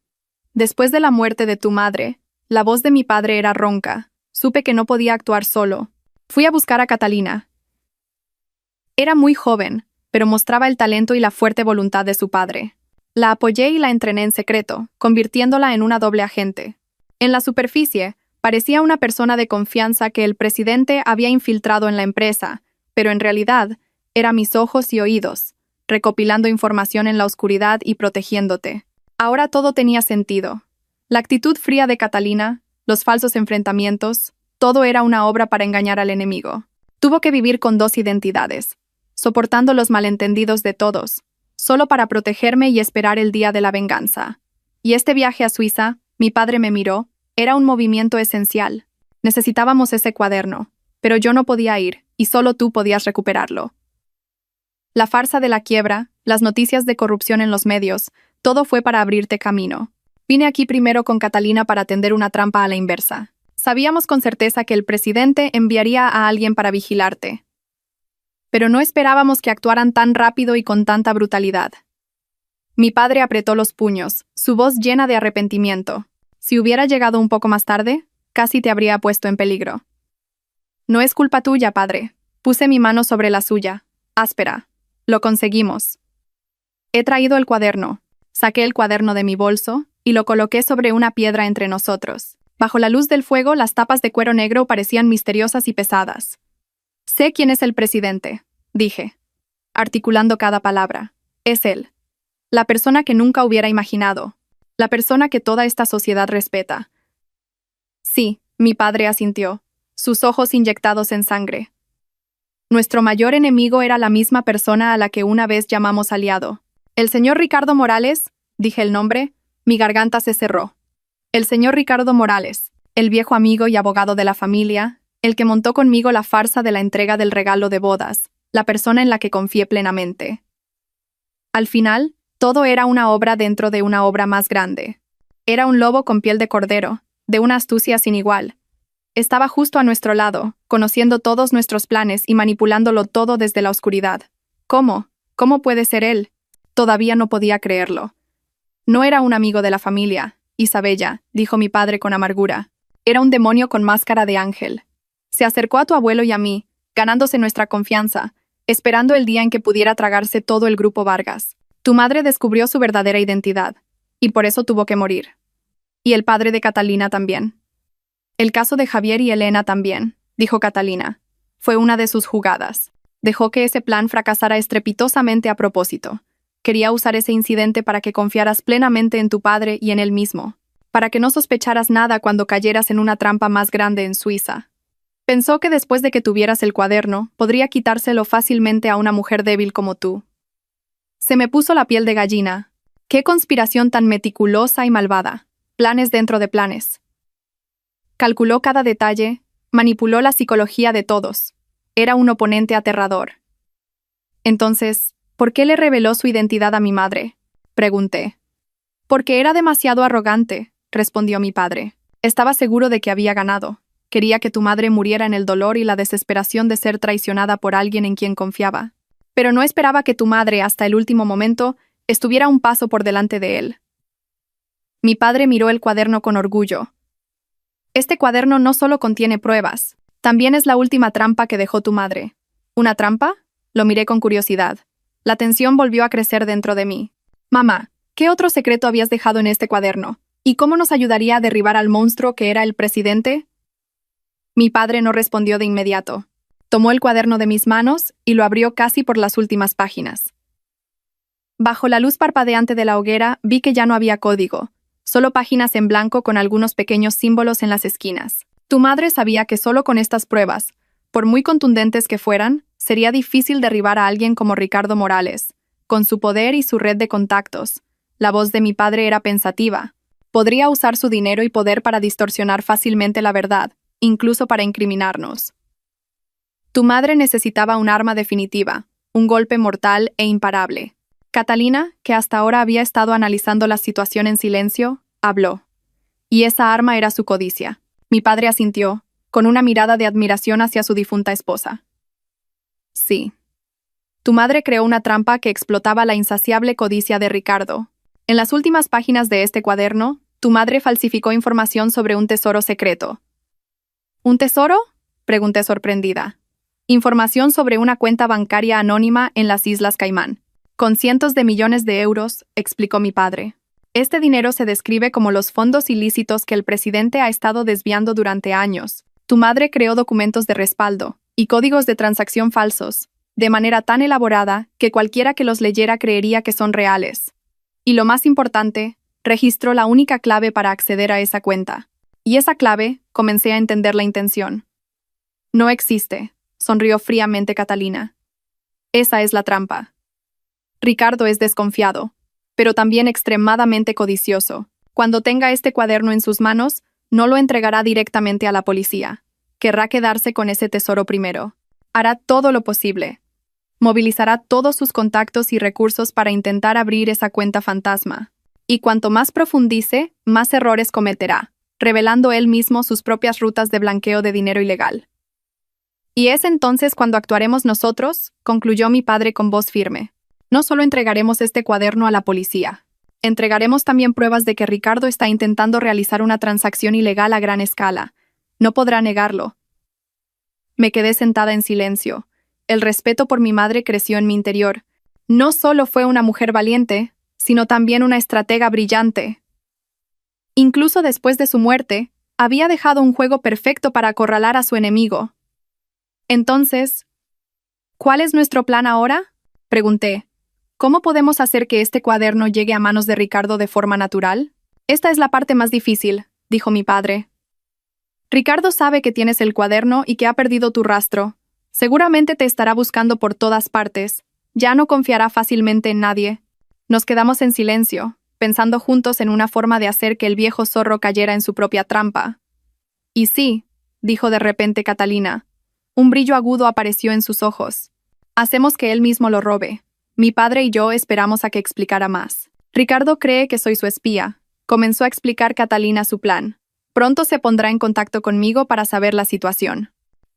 Después de la muerte de tu madre, la voz de mi padre era ronca. Supe que no podía actuar solo. Fui a buscar a Catalina. Era muy joven, pero mostraba el talento y la fuerte voluntad de su padre. La apoyé y la entrené en secreto, convirtiéndola en una doble agente. En la superficie, parecía una persona de confianza que el presidente había infiltrado en la empresa, pero en realidad, era mis ojos y oídos, recopilando información en la oscuridad y protegiéndote. Ahora todo tenía sentido. La actitud fría de Catalina, los falsos enfrentamientos, todo era una obra para engañar al enemigo. Tuvo que vivir con dos identidades, soportando los malentendidos de todos, solo para protegerme y esperar el día de la venganza. Y este viaje a Suiza, mi padre me miró, era un movimiento esencial. Necesitábamos ese cuaderno, pero yo no podía ir, y solo tú podías recuperarlo. La farsa de la quiebra, las noticias de corrupción en los medios, todo fue para abrirte camino. Vine aquí primero con Catalina para tender una trampa a la inversa. Sabíamos con certeza que el presidente enviaría a alguien para vigilarte. Pero no esperábamos que actuaran tan rápido y con tanta brutalidad. Mi padre apretó los puños, su voz llena de arrepentimiento. Si hubiera llegado un poco más tarde, casi te habría puesto en peligro. No es culpa tuya, padre. Puse mi mano sobre la suya, áspera. Lo conseguimos. He traído el cuaderno. Saqué el cuaderno de mi bolso y lo coloqué sobre una piedra entre nosotros. Bajo la luz del fuego, las tapas de cuero negro parecían misteriosas y pesadas. Sé quién es el presidente, dije. articulando cada palabra. Es él. La persona que nunca hubiera imaginado. La persona que toda esta sociedad respeta. Sí, mi padre asintió, sus ojos inyectados en sangre. Nuestro mayor enemigo era la misma persona a la que una vez llamamos aliado. El señor Ricardo Morales, dije el nombre, mi garganta se cerró. El señor Ricardo Morales, el viejo amigo y abogado de la familia, el que montó conmigo la farsa de la entrega del regalo de bodas, la persona en la que confié plenamente. Al final, todo era una obra dentro de una obra más grande. Era un lobo con piel de cordero, de una astucia sin igual. Estaba justo a nuestro lado, conociendo todos nuestros planes y manipulándolo todo desde la oscuridad. ¿Cómo? ¿Cómo puede ser él? Todavía no podía creerlo. No era un amigo de la familia, Isabella, dijo mi padre con amargura. Era un demonio con máscara de ángel. Se acercó a tu abuelo y a mí, ganándose nuestra confianza, esperando el día en que pudiera tragarse todo el grupo Vargas. Tu madre descubrió su verdadera identidad, y por eso tuvo que morir. Y el padre de Catalina también. El caso de Javier y Elena también, dijo Catalina. Fue una de sus jugadas. Dejó que ese plan fracasara estrepitosamente a propósito. Quería usar ese incidente para que confiaras plenamente en tu padre y en él mismo, para que no sospecharas nada cuando cayeras en una trampa más grande en Suiza. Pensó que después de que tuvieras el cuaderno, podría quitárselo fácilmente a una mujer débil como tú. Se me puso la piel de gallina. ¡Qué conspiración tan meticulosa y malvada! Planes dentro de planes. Calculó cada detalle, manipuló la psicología de todos. Era un oponente aterrador. Entonces, ¿por qué le reveló su identidad a mi madre? Pregunté. Porque era demasiado arrogante, respondió mi padre. Estaba seguro de que había ganado. Quería que tu madre muriera en el dolor y la desesperación de ser traicionada por alguien en quien confiaba. Pero no esperaba que tu madre, hasta el último momento, estuviera un paso por delante de él. Mi padre miró el cuaderno con orgullo. Este cuaderno no solo contiene pruebas, también es la última trampa que dejó tu madre. ¿Una trampa? Lo miré con curiosidad. La tensión volvió a crecer dentro de mí. Mamá, ¿qué otro secreto habías dejado en este cuaderno? ¿Y cómo nos ayudaría a derribar al monstruo que era el presidente? Mi padre no respondió de inmediato. Tomó el cuaderno de mis manos y lo abrió casi por las últimas páginas. Bajo la luz parpadeante de la hoguera vi que ya no había código, solo páginas en blanco con algunos pequeños símbolos en las esquinas. Tu madre sabía que solo con estas pruebas, por muy contundentes que fueran, sería difícil derribar a alguien como Ricardo Morales. Con su poder y su red de contactos, la voz de mi padre era pensativa. Podría usar su dinero y poder para distorsionar fácilmente la verdad, incluso para incriminarnos. Tu madre necesitaba un arma definitiva, un golpe mortal e imparable. Catalina, que hasta ahora había estado analizando la situación en silencio, habló. Y esa arma era su codicia. Mi padre asintió, con una mirada de admiración hacia su difunta esposa. Sí. Tu madre creó una trampa que explotaba la insaciable codicia de Ricardo. En las últimas páginas de este cuaderno, tu madre falsificó información sobre un tesoro secreto. ¿Un tesoro? Pregunté sorprendida. Información sobre una cuenta bancaria anónima en las Islas Caimán. Con cientos de millones de euros, explicó mi padre. Este dinero se describe como los fondos ilícitos que el presidente ha estado desviando durante años. Tu madre creó documentos de respaldo y códigos de transacción falsos, de manera tan elaborada que cualquiera que los leyera creería que son reales. Y lo más importante, registró la única clave para acceder a esa cuenta. Y esa clave, comencé a entender la intención. No existe, sonrió fríamente Catalina. Esa es la trampa. Ricardo es desconfiado, pero también extremadamente codicioso. Cuando tenga este cuaderno en sus manos, no lo entregará directamente a la policía. Querrá quedarse con ese tesoro primero. Hará todo lo posible. Movilizará todos sus contactos y recursos para intentar abrir esa cuenta fantasma. Y cuanto más profundice, más errores cometerá, revelando él mismo sus propias rutas de blanqueo de dinero ilegal. Y es entonces cuando actuaremos nosotros, concluyó mi padre con voz firme. No solo entregaremos este cuaderno a la policía, entregaremos también pruebas de que Ricardo está intentando realizar una transacción ilegal a gran escala. No podrá negarlo. Me quedé sentada en silencio. El respeto por mi madre creció en mi interior. No solo fue una mujer valiente, sino también una estratega brillante. Incluso después de su muerte, había dejado un juego perfecto para acorralar a su enemigo. Entonces, ¿cuál es nuestro plan ahora? Pregunté. ¿Cómo podemos hacer que este cuaderno llegue a manos de Ricardo de forma natural? Esta es la parte más difícil, dijo mi padre. Ricardo sabe que tienes el cuaderno y que ha perdido tu rastro. Seguramente te estará buscando por todas partes. Ya no confiará fácilmente en nadie. Nos quedamos en silencio, pensando juntos en una forma de hacer que el viejo zorro cayera en su propia trampa. Y sí, dijo de repente Catalina. Un brillo agudo apareció en sus ojos. Hacemos que él mismo lo robe. Mi padre y yo esperamos a que explicara más. Ricardo cree que soy su espía. Comenzó a explicar Catalina su plan. Pronto se pondrá en contacto conmigo para saber la situación.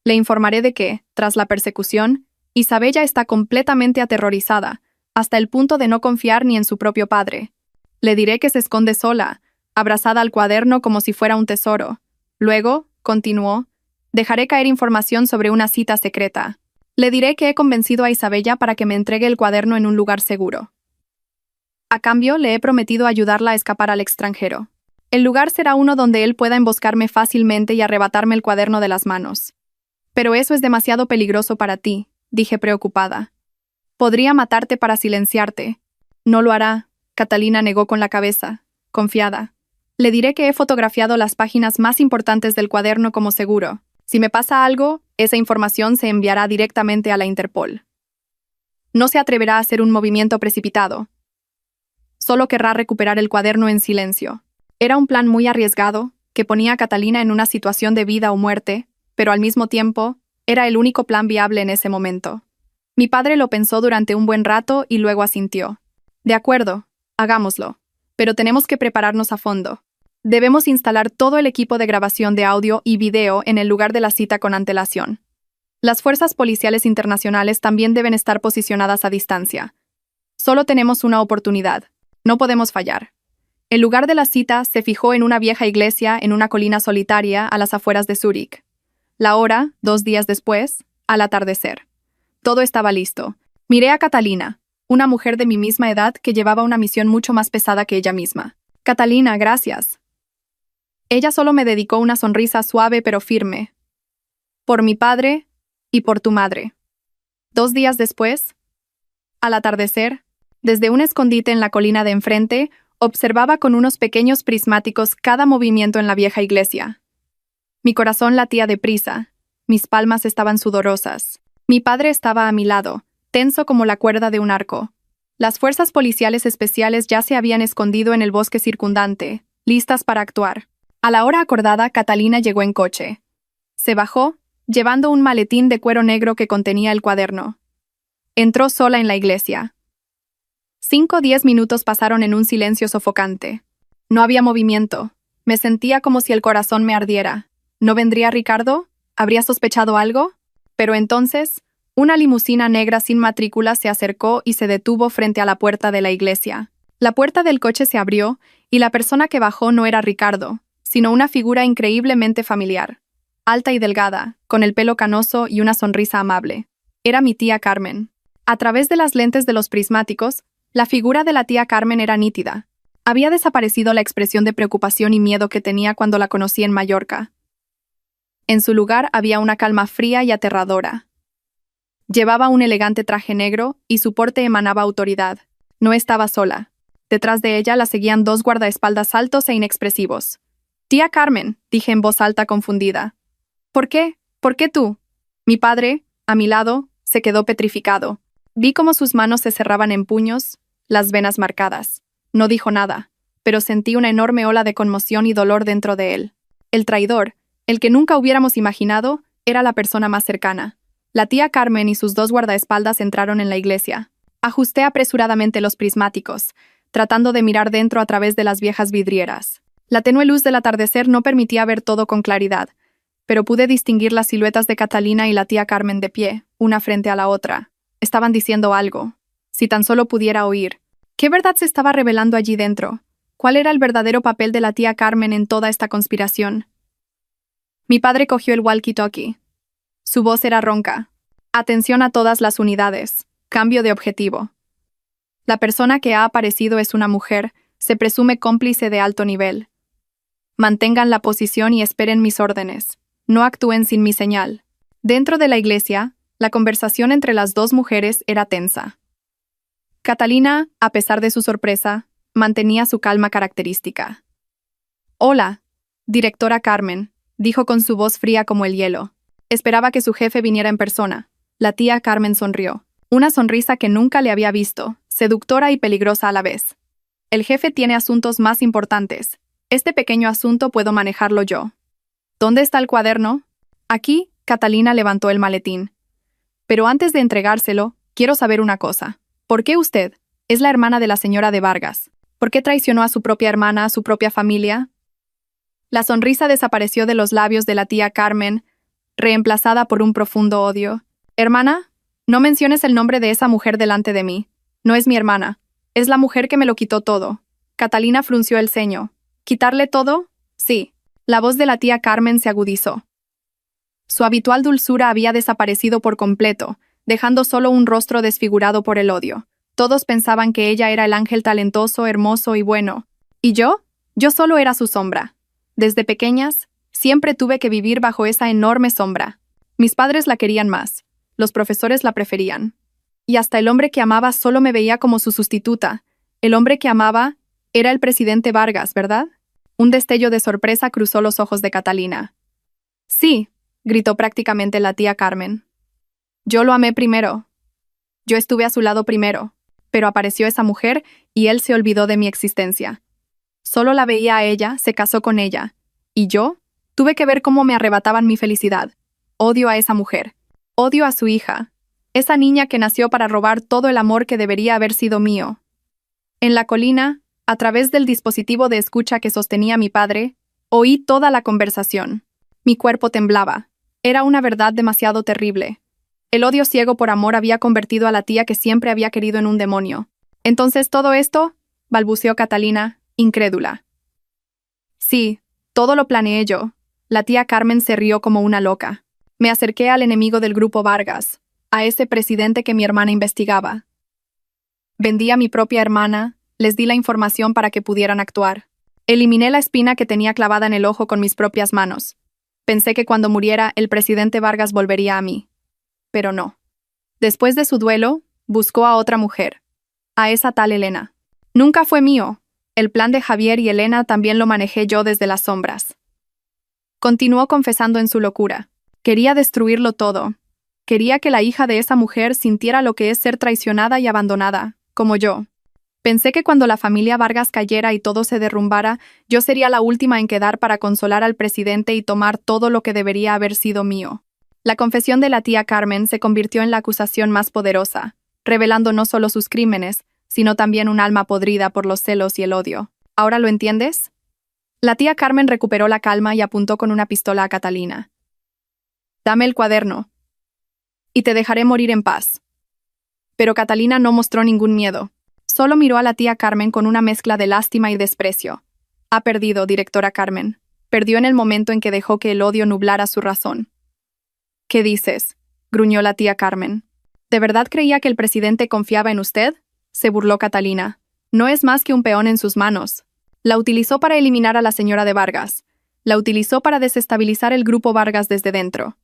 Le informaré de que, tras la persecución, Isabella está completamente aterrorizada, hasta el punto de no confiar ni en su propio padre. Le diré que se esconde sola, abrazada al cuaderno como si fuera un tesoro. Luego, continuó, dejaré caer información sobre una cita secreta. Le diré que he convencido a Isabella para que me entregue el cuaderno en un lugar seguro. A cambio, le he prometido ayudarla a escapar al extranjero. El lugar será uno donde él pueda emboscarme fácilmente y arrebatarme el cuaderno de las manos. Pero eso es demasiado peligroso para ti, dije preocupada. Podría matarte para silenciarte. No lo hará, Catalina negó con la cabeza, confiada. Le diré que he fotografiado las páginas más importantes del cuaderno como seguro. Si me pasa algo, esa información se enviará directamente a la Interpol. No se atreverá a hacer un movimiento precipitado. Solo querrá recuperar el cuaderno en silencio. Era un plan muy arriesgado, que ponía a Catalina en una situación de vida o muerte, pero al mismo tiempo, era el único plan viable en ese momento. Mi padre lo pensó durante un buen rato y luego asintió. De acuerdo, hagámoslo, pero tenemos que prepararnos a fondo. Debemos instalar todo el equipo de grabación de audio y video en el lugar de la cita con antelación. Las fuerzas policiales internacionales también deben estar posicionadas a distancia. Solo tenemos una oportunidad. No podemos fallar. El lugar de la cita se fijó en una vieja iglesia en una colina solitaria a las afueras de Zúrich. La hora, 2 días después, al atardecer. Todo estaba listo. Miré a Catalina, una mujer de mi misma edad que llevaba una misión mucho más pesada que ella misma. Catalina, gracias. Ella solo me dedicó una sonrisa suave pero firme. Por mi padre y por tu madre. 2 días después, al atardecer, desde un escondite en la colina de enfrente, observaba con unos pequeños prismáticos cada movimiento en la vieja iglesia. Mi corazón latía deprisa, mis palmas estaban sudorosas. Mi padre estaba a mi lado, tenso como la cuerda de un arco. Las fuerzas policiales especiales ya se habían escondido en el bosque circundante, listas para actuar. A la hora acordada, Catalina llegó en coche. Se bajó, llevando un maletín de cuero negro que contenía el cuaderno. Entró sola en la iglesia. 5 o 10 minutos pasaron en un silencio sofocante. No había movimiento. Me sentía como si el corazón me ardiera. ¿No vendría Ricardo? ¿Habría sospechado algo? Pero entonces, una limusina negra sin matrícula se acercó y se detuvo frente a la puerta de la iglesia. La puerta del coche se abrió y la persona que bajó no era Ricardo, sino una figura increíblemente familiar. Alta y delgada, con el pelo canoso y una sonrisa amable. Era mi tía Carmen. A través de las lentes de los prismáticos, la figura de la tía Carmen era nítida. Había desaparecido la expresión de preocupación y miedo que tenía cuando la conocí en Mallorca. En su lugar había una calma fría y aterradora. Llevaba un elegante traje negro y su porte emanaba autoridad. No estaba sola. Detrás de ella la seguían 2 guardaespaldas altos e inexpresivos. «Tía Carmen», dije en voz alta confundida. «¿Por qué? ¿Por qué tú?» Mi padre, a mi lado, se quedó petrificado. Vi cómo sus manos se cerraban en puños, las venas marcadas. No dijo nada, pero sentí una enorme ola de conmoción y dolor dentro de él. El traidor, el que nunca hubiéramos imaginado, era la persona más cercana. La tía Carmen y sus 2 guardaespaldas entraron en la iglesia. Ajusté apresuradamente los prismáticos, tratando de mirar dentro a través de las viejas vidrieras. La tenue luz del atardecer no permitía ver todo con claridad, pero pude distinguir las siluetas de Catalina y la tía Carmen de pie, una frente a la otra. Estaban diciendo algo. Si tan solo pudiera oír. ¿Qué verdad se estaba revelando allí dentro? ¿Cuál era el verdadero papel de la tía Carmen en toda esta conspiración? Mi padre cogió el walkie-talkie. Su voz era ronca. Atención a todas las unidades. Cambio de objetivo. La persona que ha aparecido es una mujer, se presume cómplice de alto nivel. Mantengan la posición y esperen mis órdenes. No actúen sin mi señal. Dentro de la iglesia, la conversación entre las 2 mujeres era tensa. Catalina, a pesar de su sorpresa, mantenía su calma característica. Hola, directora Carmen, dijo con su voz fría como el hielo. Esperaba que su jefe viniera en persona. La tía Carmen sonrió. Una sonrisa que nunca le había visto, seductora y peligrosa a la vez. El jefe tiene asuntos más importantes. Este pequeño asunto puedo manejarlo yo. ¿Dónde está el cuaderno? Aquí, Catalina levantó el maletín. Pero antes de entregárselo, quiero saber una cosa. ¿Por qué usted? Es la hermana de la señora de Vargas. ¿Por qué traicionó a su propia hermana, a su propia familia? La sonrisa desapareció de los labios de la tía Carmen, reemplazada por un profundo odio. Hermana, no menciones el nombre de esa mujer delante de mí. No es mi hermana. Es la mujer que me lo quitó todo. Catalina frunció el ceño. ¿Quitarle todo? Sí. La voz de la tía Carmen se agudizó. Su habitual dulzura había desaparecido por completo, dejando solo un rostro desfigurado por el odio. Todos pensaban que ella era el ángel talentoso, hermoso y bueno. ¿Y yo? Yo solo era su sombra. Desde pequeñas, siempre tuve que vivir bajo esa enorme sombra. Mis padres la querían más. Los profesores la preferían. Y hasta el hombre que amaba solo me veía como su sustituta. El hombre que amaba era el presidente Vargas, ¿verdad? Un destello de sorpresa cruzó los ojos de Catalina. Sí, gritó prácticamente la tía Carmen. Yo lo amé primero. Yo estuve a su lado primero. Pero apareció esa mujer y él se olvidó de mi existencia. Solo la veía a ella, se casó con ella. Y yo tuve que ver cómo me arrebataban mi felicidad. Odio a esa mujer. Odio a su hija. Esa niña que nació para robar todo el amor que debería haber sido mío. En la colina, a través del dispositivo de escucha que sostenía mi padre, oí toda la conversación. Mi cuerpo temblaba. Era una verdad demasiado terrible. El odio ciego por amor había convertido a la tía que siempre había querido en un demonio. ¿Entonces todo esto? Balbuceó Catalina, incrédula. Sí, todo lo planeé yo. La tía Carmen se rió como una loca. Me acerqué al enemigo del grupo Vargas, a ese presidente que mi hermana investigaba. Vendí a mi propia hermana, les di la información para que pudieran actuar. Eliminé la espina que tenía clavada en el ojo con mis propias manos. Pensé que cuando muriera, el presidente Vargas volvería a mí. Pero no. Después de su duelo, buscó a otra mujer. A esa tal Elena. Nunca fue mío. El plan de Javier y Elena también lo manejé yo desde las sombras. Continuó confesando en su locura. Quería destruirlo todo. Quería que la hija de esa mujer sintiera lo que es ser traicionada y abandonada, como yo. Pensé que cuando la familia Vargas cayera y todo se derrumbara, yo sería la última en quedar para consolar al presidente y tomar todo lo que debería haber sido mío. La confesión de la tía Carmen se convirtió en la acusación más poderosa, revelando no solo sus crímenes, sino también un alma podrida por los celos y el odio. ¿Ahora lo entiendes? La tía Carmen recuperó la calma y apuntó con una pistola a Catalina. Dame el cuaderno. Y te dejaré morir en paz. Pero Catalina no mostró ningún miedo. Solo miró a la tía Carmen con una mezcla de lástima y desprecio. Ha perdido, directora Carmen. Perdió en el momento en que dejó que el odio nublara su razón. ¿Qué dices?, gruñó la tía Carmen. ¿De verdad creía que el presidente confiaba en usted?, se burló Catalina. No es más que un peón en sus manos. La utilizó para eliminar a la señora de Vargas. La utilizó para desestabilizar el grupo Vargas desde dentro.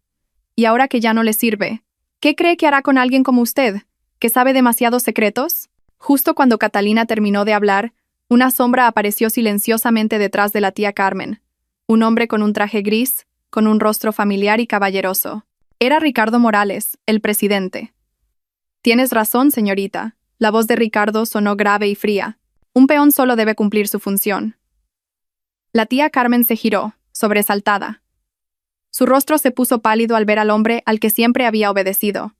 Y ahora que ya no le sirve, ¿qué cree que hará con alguien como usted, que sabe demasiados secretos? Justo cuando Catalina terminó de hablar, una sombra apareció silenciosamente detrás de la tía Carmen. Un hombre con un traje gris, con un rostro familiar y caballeroso. Era Ricardo Morales, el presidente. Tienes razón, señorita. La voz de Ricardo sonó grave y fría. Un peón solo debe cumplir su función. La tía Carmen se giró, sobresaltada. Su rostro se puso pálido al ver al hombre al que siempre había obedecido.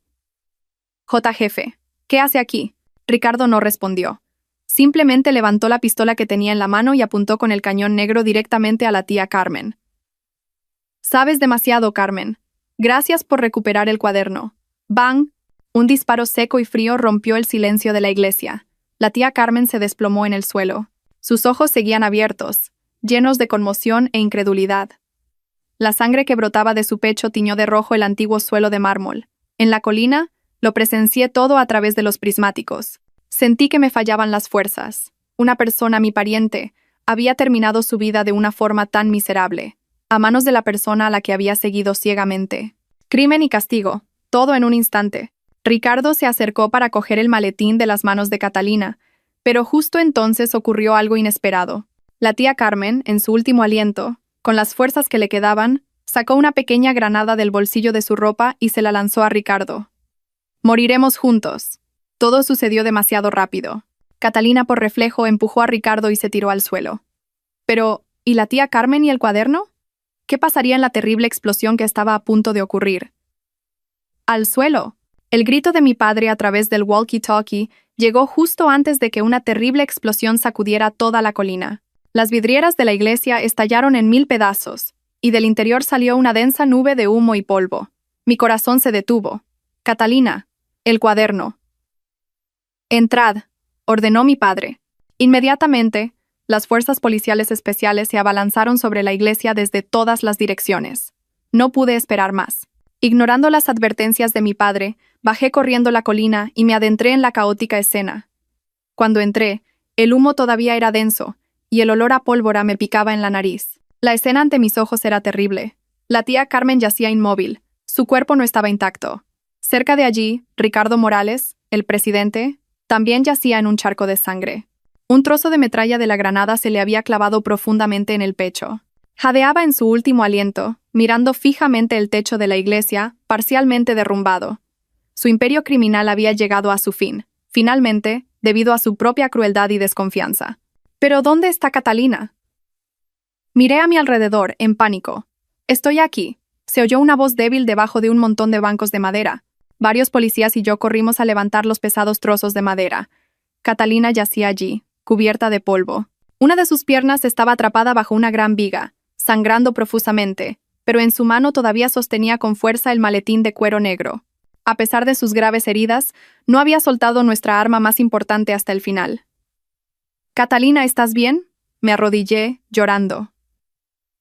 Jefe, ¿qué hace aquí? Ricardo no respondió. Simplemente levantó la pistola que tenía en la mano y apuntó con el cañón negro directamente a la tía Carmen. Sabes demasiado, Carmen. Gracias por recuperar el cuaderno. ¡Bang! Un disparo seco y frío rompió el silencio de la iglesia. La tía Carmen se desplomó en el suelo. Sus ojos seguían abiertos, llenos de conmoción e incredulidad. La sangre que brotaba de su pecho tiñó de rojo el antiguo suelo de mármol. En la colina, lo presencié todo a través de los prismáticos. Sentí que me fallaban las fuerzas. Una persona, mi pariente, había terminado su vida de una forma tan miserable, a manos de la persona a la que había seguido ciegamente. Crimen y castigo, todo en un instante. Ricardo se acercó para coger el maletín de las manos de Catalina, pero justo entonces ocurrió algo inesperado. La tía Carmen, en su último aliento, con las fuerzas que le quedaban, sacó una pequeña granada del bolsillo de su ropa y se la lanzó a Ricardo. «Moriremos juntos». Todo sucedió demasiado rápido. Catalina por reflejo empujó a Ricardo y se tiró al suelo. Pero, ¿y la tía Carmen y el cuaderno? ¿Qué pasaría en la terrible explosión que estaba a punto de ocurrir? ¡Al suelo! El grito de mi padre a través del walkie-talkie llegó justo antes de que una terrible explosión sacudiera toda la colina. Las vidrieras de la iglesia estallaron en 1000 pedazos, y del interior salió una densa nube de humo y polvo. Mi corazón se detuvo. «Catalina, el cuaderno». «Entrad», ordenó mi padre. Inmediatamente, las fuerzas policiales especiales se abalanzaron sobre la iglesia desde todas las direcciones. No pude esperar más. Ignorando las advertencias de mi padre, bajé corriendo la colina y me adentré en la caótica escena. Cuando entré, el humo todavía era denso, y el olor a pólvora me picaba en la nariz. La escena ante mis ojos era terrible. La tía Carmen yacía inmóvil. Su cuerpo no estaba intacto. Cerca de allí, Ricardo Morales, el presidente, también yacía en un charco de sangre. Un trozo de metralla de la granada se le había clavado profundamente en el pecho. Jadeaba en su último aliento, mirando fijamente el techo de la iglesia, parcialmente derrumbado. Su imperio criminal había llegado a su fin, finalmente, debido a su propia crueldad y desconfianza. ¿Pero dónde está Catalina? Miré a mi alrededor, en pánico. «Estoy aquí», se oyó una voz débil debajo de un montón de bancos de madera. Varios policías y yo corrimos a levantar los pesados trozos de madera. Catalina yacía allí, cubierta de polvo. Una de sus piernas estaba atrapada bajo una gran viga, sangrando profusamente, pero en su mano todavía sostenía con fuerza el maletín de cuero negro. A pesar de sus graves heridas, no había soltado nuestra arma más importante hasta el final. «Catalina, ¿estás bien?», me arrodillé, llorando.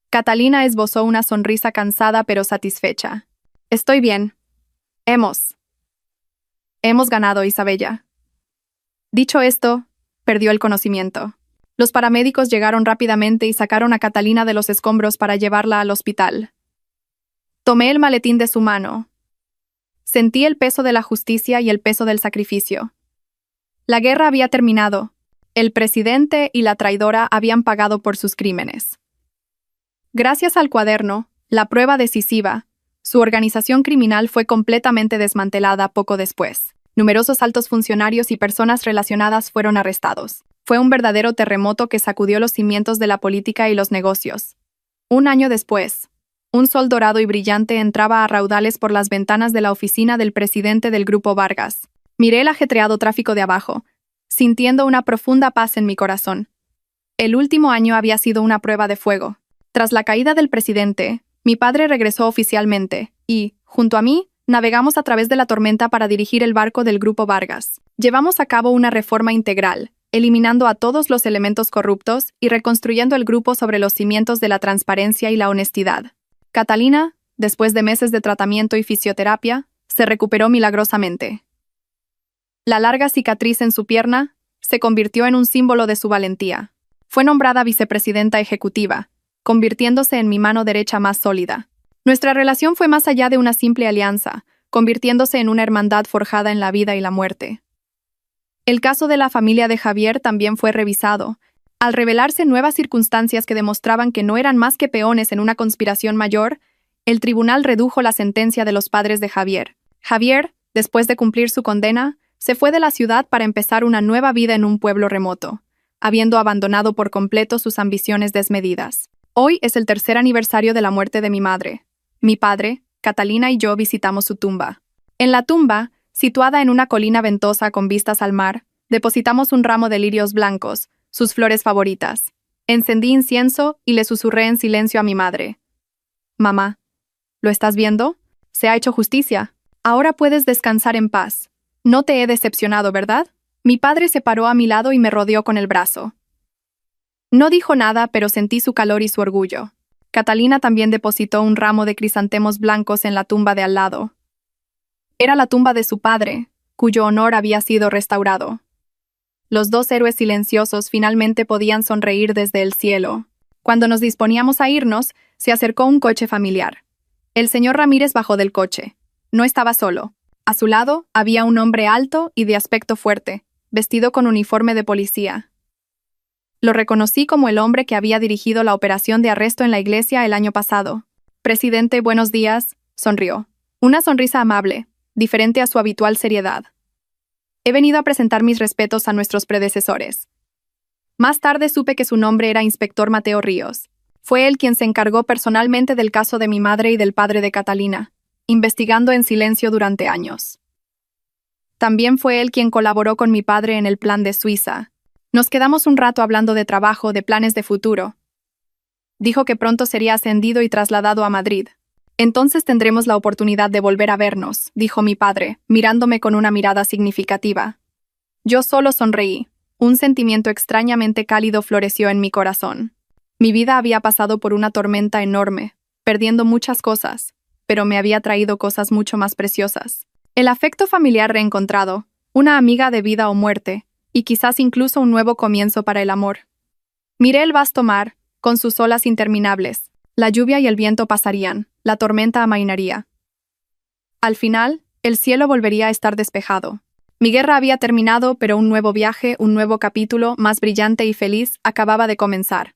Catalina esbozó una sonrisa cansada pero satisfecha. «Estoy bien. Hemos ganado, Isabella». Dicho esto, perdió el conocimiento. Los paramédicos llegaron rápidamente y sacaron a Catalina de los escombros para llevarla al hospital. Tomé el maletín de su mano. Sentí el peso de la justicia y el peso del sacrificio. La guerra había terminado. El presidente y la traidora habían pagado por sus crímenes. Gracias al cuaderno, la prueba decisiva, su organización criminal fue completamente desmantelada poco después. Numerosos altos funcionarios y personas relacionadas fueron arrestados. Fue un verdadero terremoto que sacudió los cimientos de la política y los negocios. Un año después, un sol dorado y brillante entraba a raudales por las ventanas de la oficina del presidente del Grupo Vargas. Miré el ajetreado tráfico de abajo, sintiendo una profunda paz en mi corazón. El último año había sido una prueba de fuego. Tras la caída del presidente, mi padre regresó oficialmente y, junto a mí, navegamos a través de la tormenta para dirigir el barco del Grupo Vargas. Llevamos a cabo una reforma integral, eliminando a todos los elementos corruptos y reconstruyendo el grupo sobre los cimientos de la transparencia y la honestidad. Catalina, después de meses de tratamiento y fisioterapia, se recuperó milagrosamente. La larga cicatriz en su pierna se convirtió en un símbolo de su valentía. Fue nombrada vicepresidenta ejecutiva, convirtiéndose en mi mano derecha más sólida. Nuestra relación fue más allá de una simple alianza, convirtiéndose en una hermandad forjada en la vida y la muerte. El caso de la familia de Javier también fue revisado, al revelarse nuevas circunstancias que demostraban que no eran más que peones en una conspiración mayor. El tribunal redujo la sentencia de los padres de Javier. Javier, después de cumplir su condena, se fue de la ciudad para empezar una nueva vida en un pueblo remoto, habiendo abandonado por completo sus ambiciones desmedidas. Hoy es el 3er aniversario de la muerte de mi madre. Mi padre, Catalina y yo visitamos su tumba. En la tumba, situada en una colina ventosa con vistas al mar, depositamos un ramo de lirios blancos, sus flores favoritas. Encendí incienso y le susurré en silencio a mi madre. «Mamá, ¿lo estás viendo? Se ha hecho justicia. Ahora puedes descansar en paz. No te he decepcionado, ¿verdad?». Mi padre se paró a mi lado y me rodeó con el brazo. No dijo nada, pero sentí su calor y su orgullo. Catalina también depositó un ramo de crisantemos blancos en la tumba de al lado. Era la tumba de su padre, cuyo honor había sido restaurado. Los dos héroes silenciosos finalmente podían sonreír desde el cielo. Cuando nos disponíamos a irnos, se acercó un coche familiar. El señor Ramírez bajó del coche. No estaba solo. A su lado había un hombre alto y de aspecto fuerte, vestido con uniforme de policía. Lo reconocí como el hombre que había dirigido la operación de arresto en la iglesia el año pasado. Presidente, buenos días, sonrió. Una sonrisa amable, diferente a su habitual seriedad. He venido a presentar mis respetos a nuestros predecesores. Más tarde supe que su nombre era Inspector Mateo Ríos. Fue él quien se encargó personalmente del caso de mi madre y del padre de Catalina, investigando en silencio durante años. También fue él quien colaboró con mi padre en el plan de Suiza. Nos quedamos un rato hablando de trabajo, de planes de futuro. Dijo que pronto sería ascendido y trasladado a Madrid. Entonces tendremos la oportunidad de volver a vernos, dijo mi padre, mirándome con una mirada significativa. Yo solo sonreí. Un sentimiento extrañamente cálido floreció en mi corazón. Mi vida había pasado por una tormenta enorme, perdiendo muchas cosas, pero me había traído cosas mucho más preciosas. El afecto familiar reencontrado, una amiga de vida o muerte, y quizás incluso un nuevo comienzo para el amor. Miré el vasto mar, con sus olas interminables. La lluvia y el viento pasarían, la tormenta amainaría. Al final, el cielo volvería a estar despejado. Mi guerra había terminado, pero un nuevo viaje, un nuevo capítulo, más brillante y feliz, acababa de comenzar.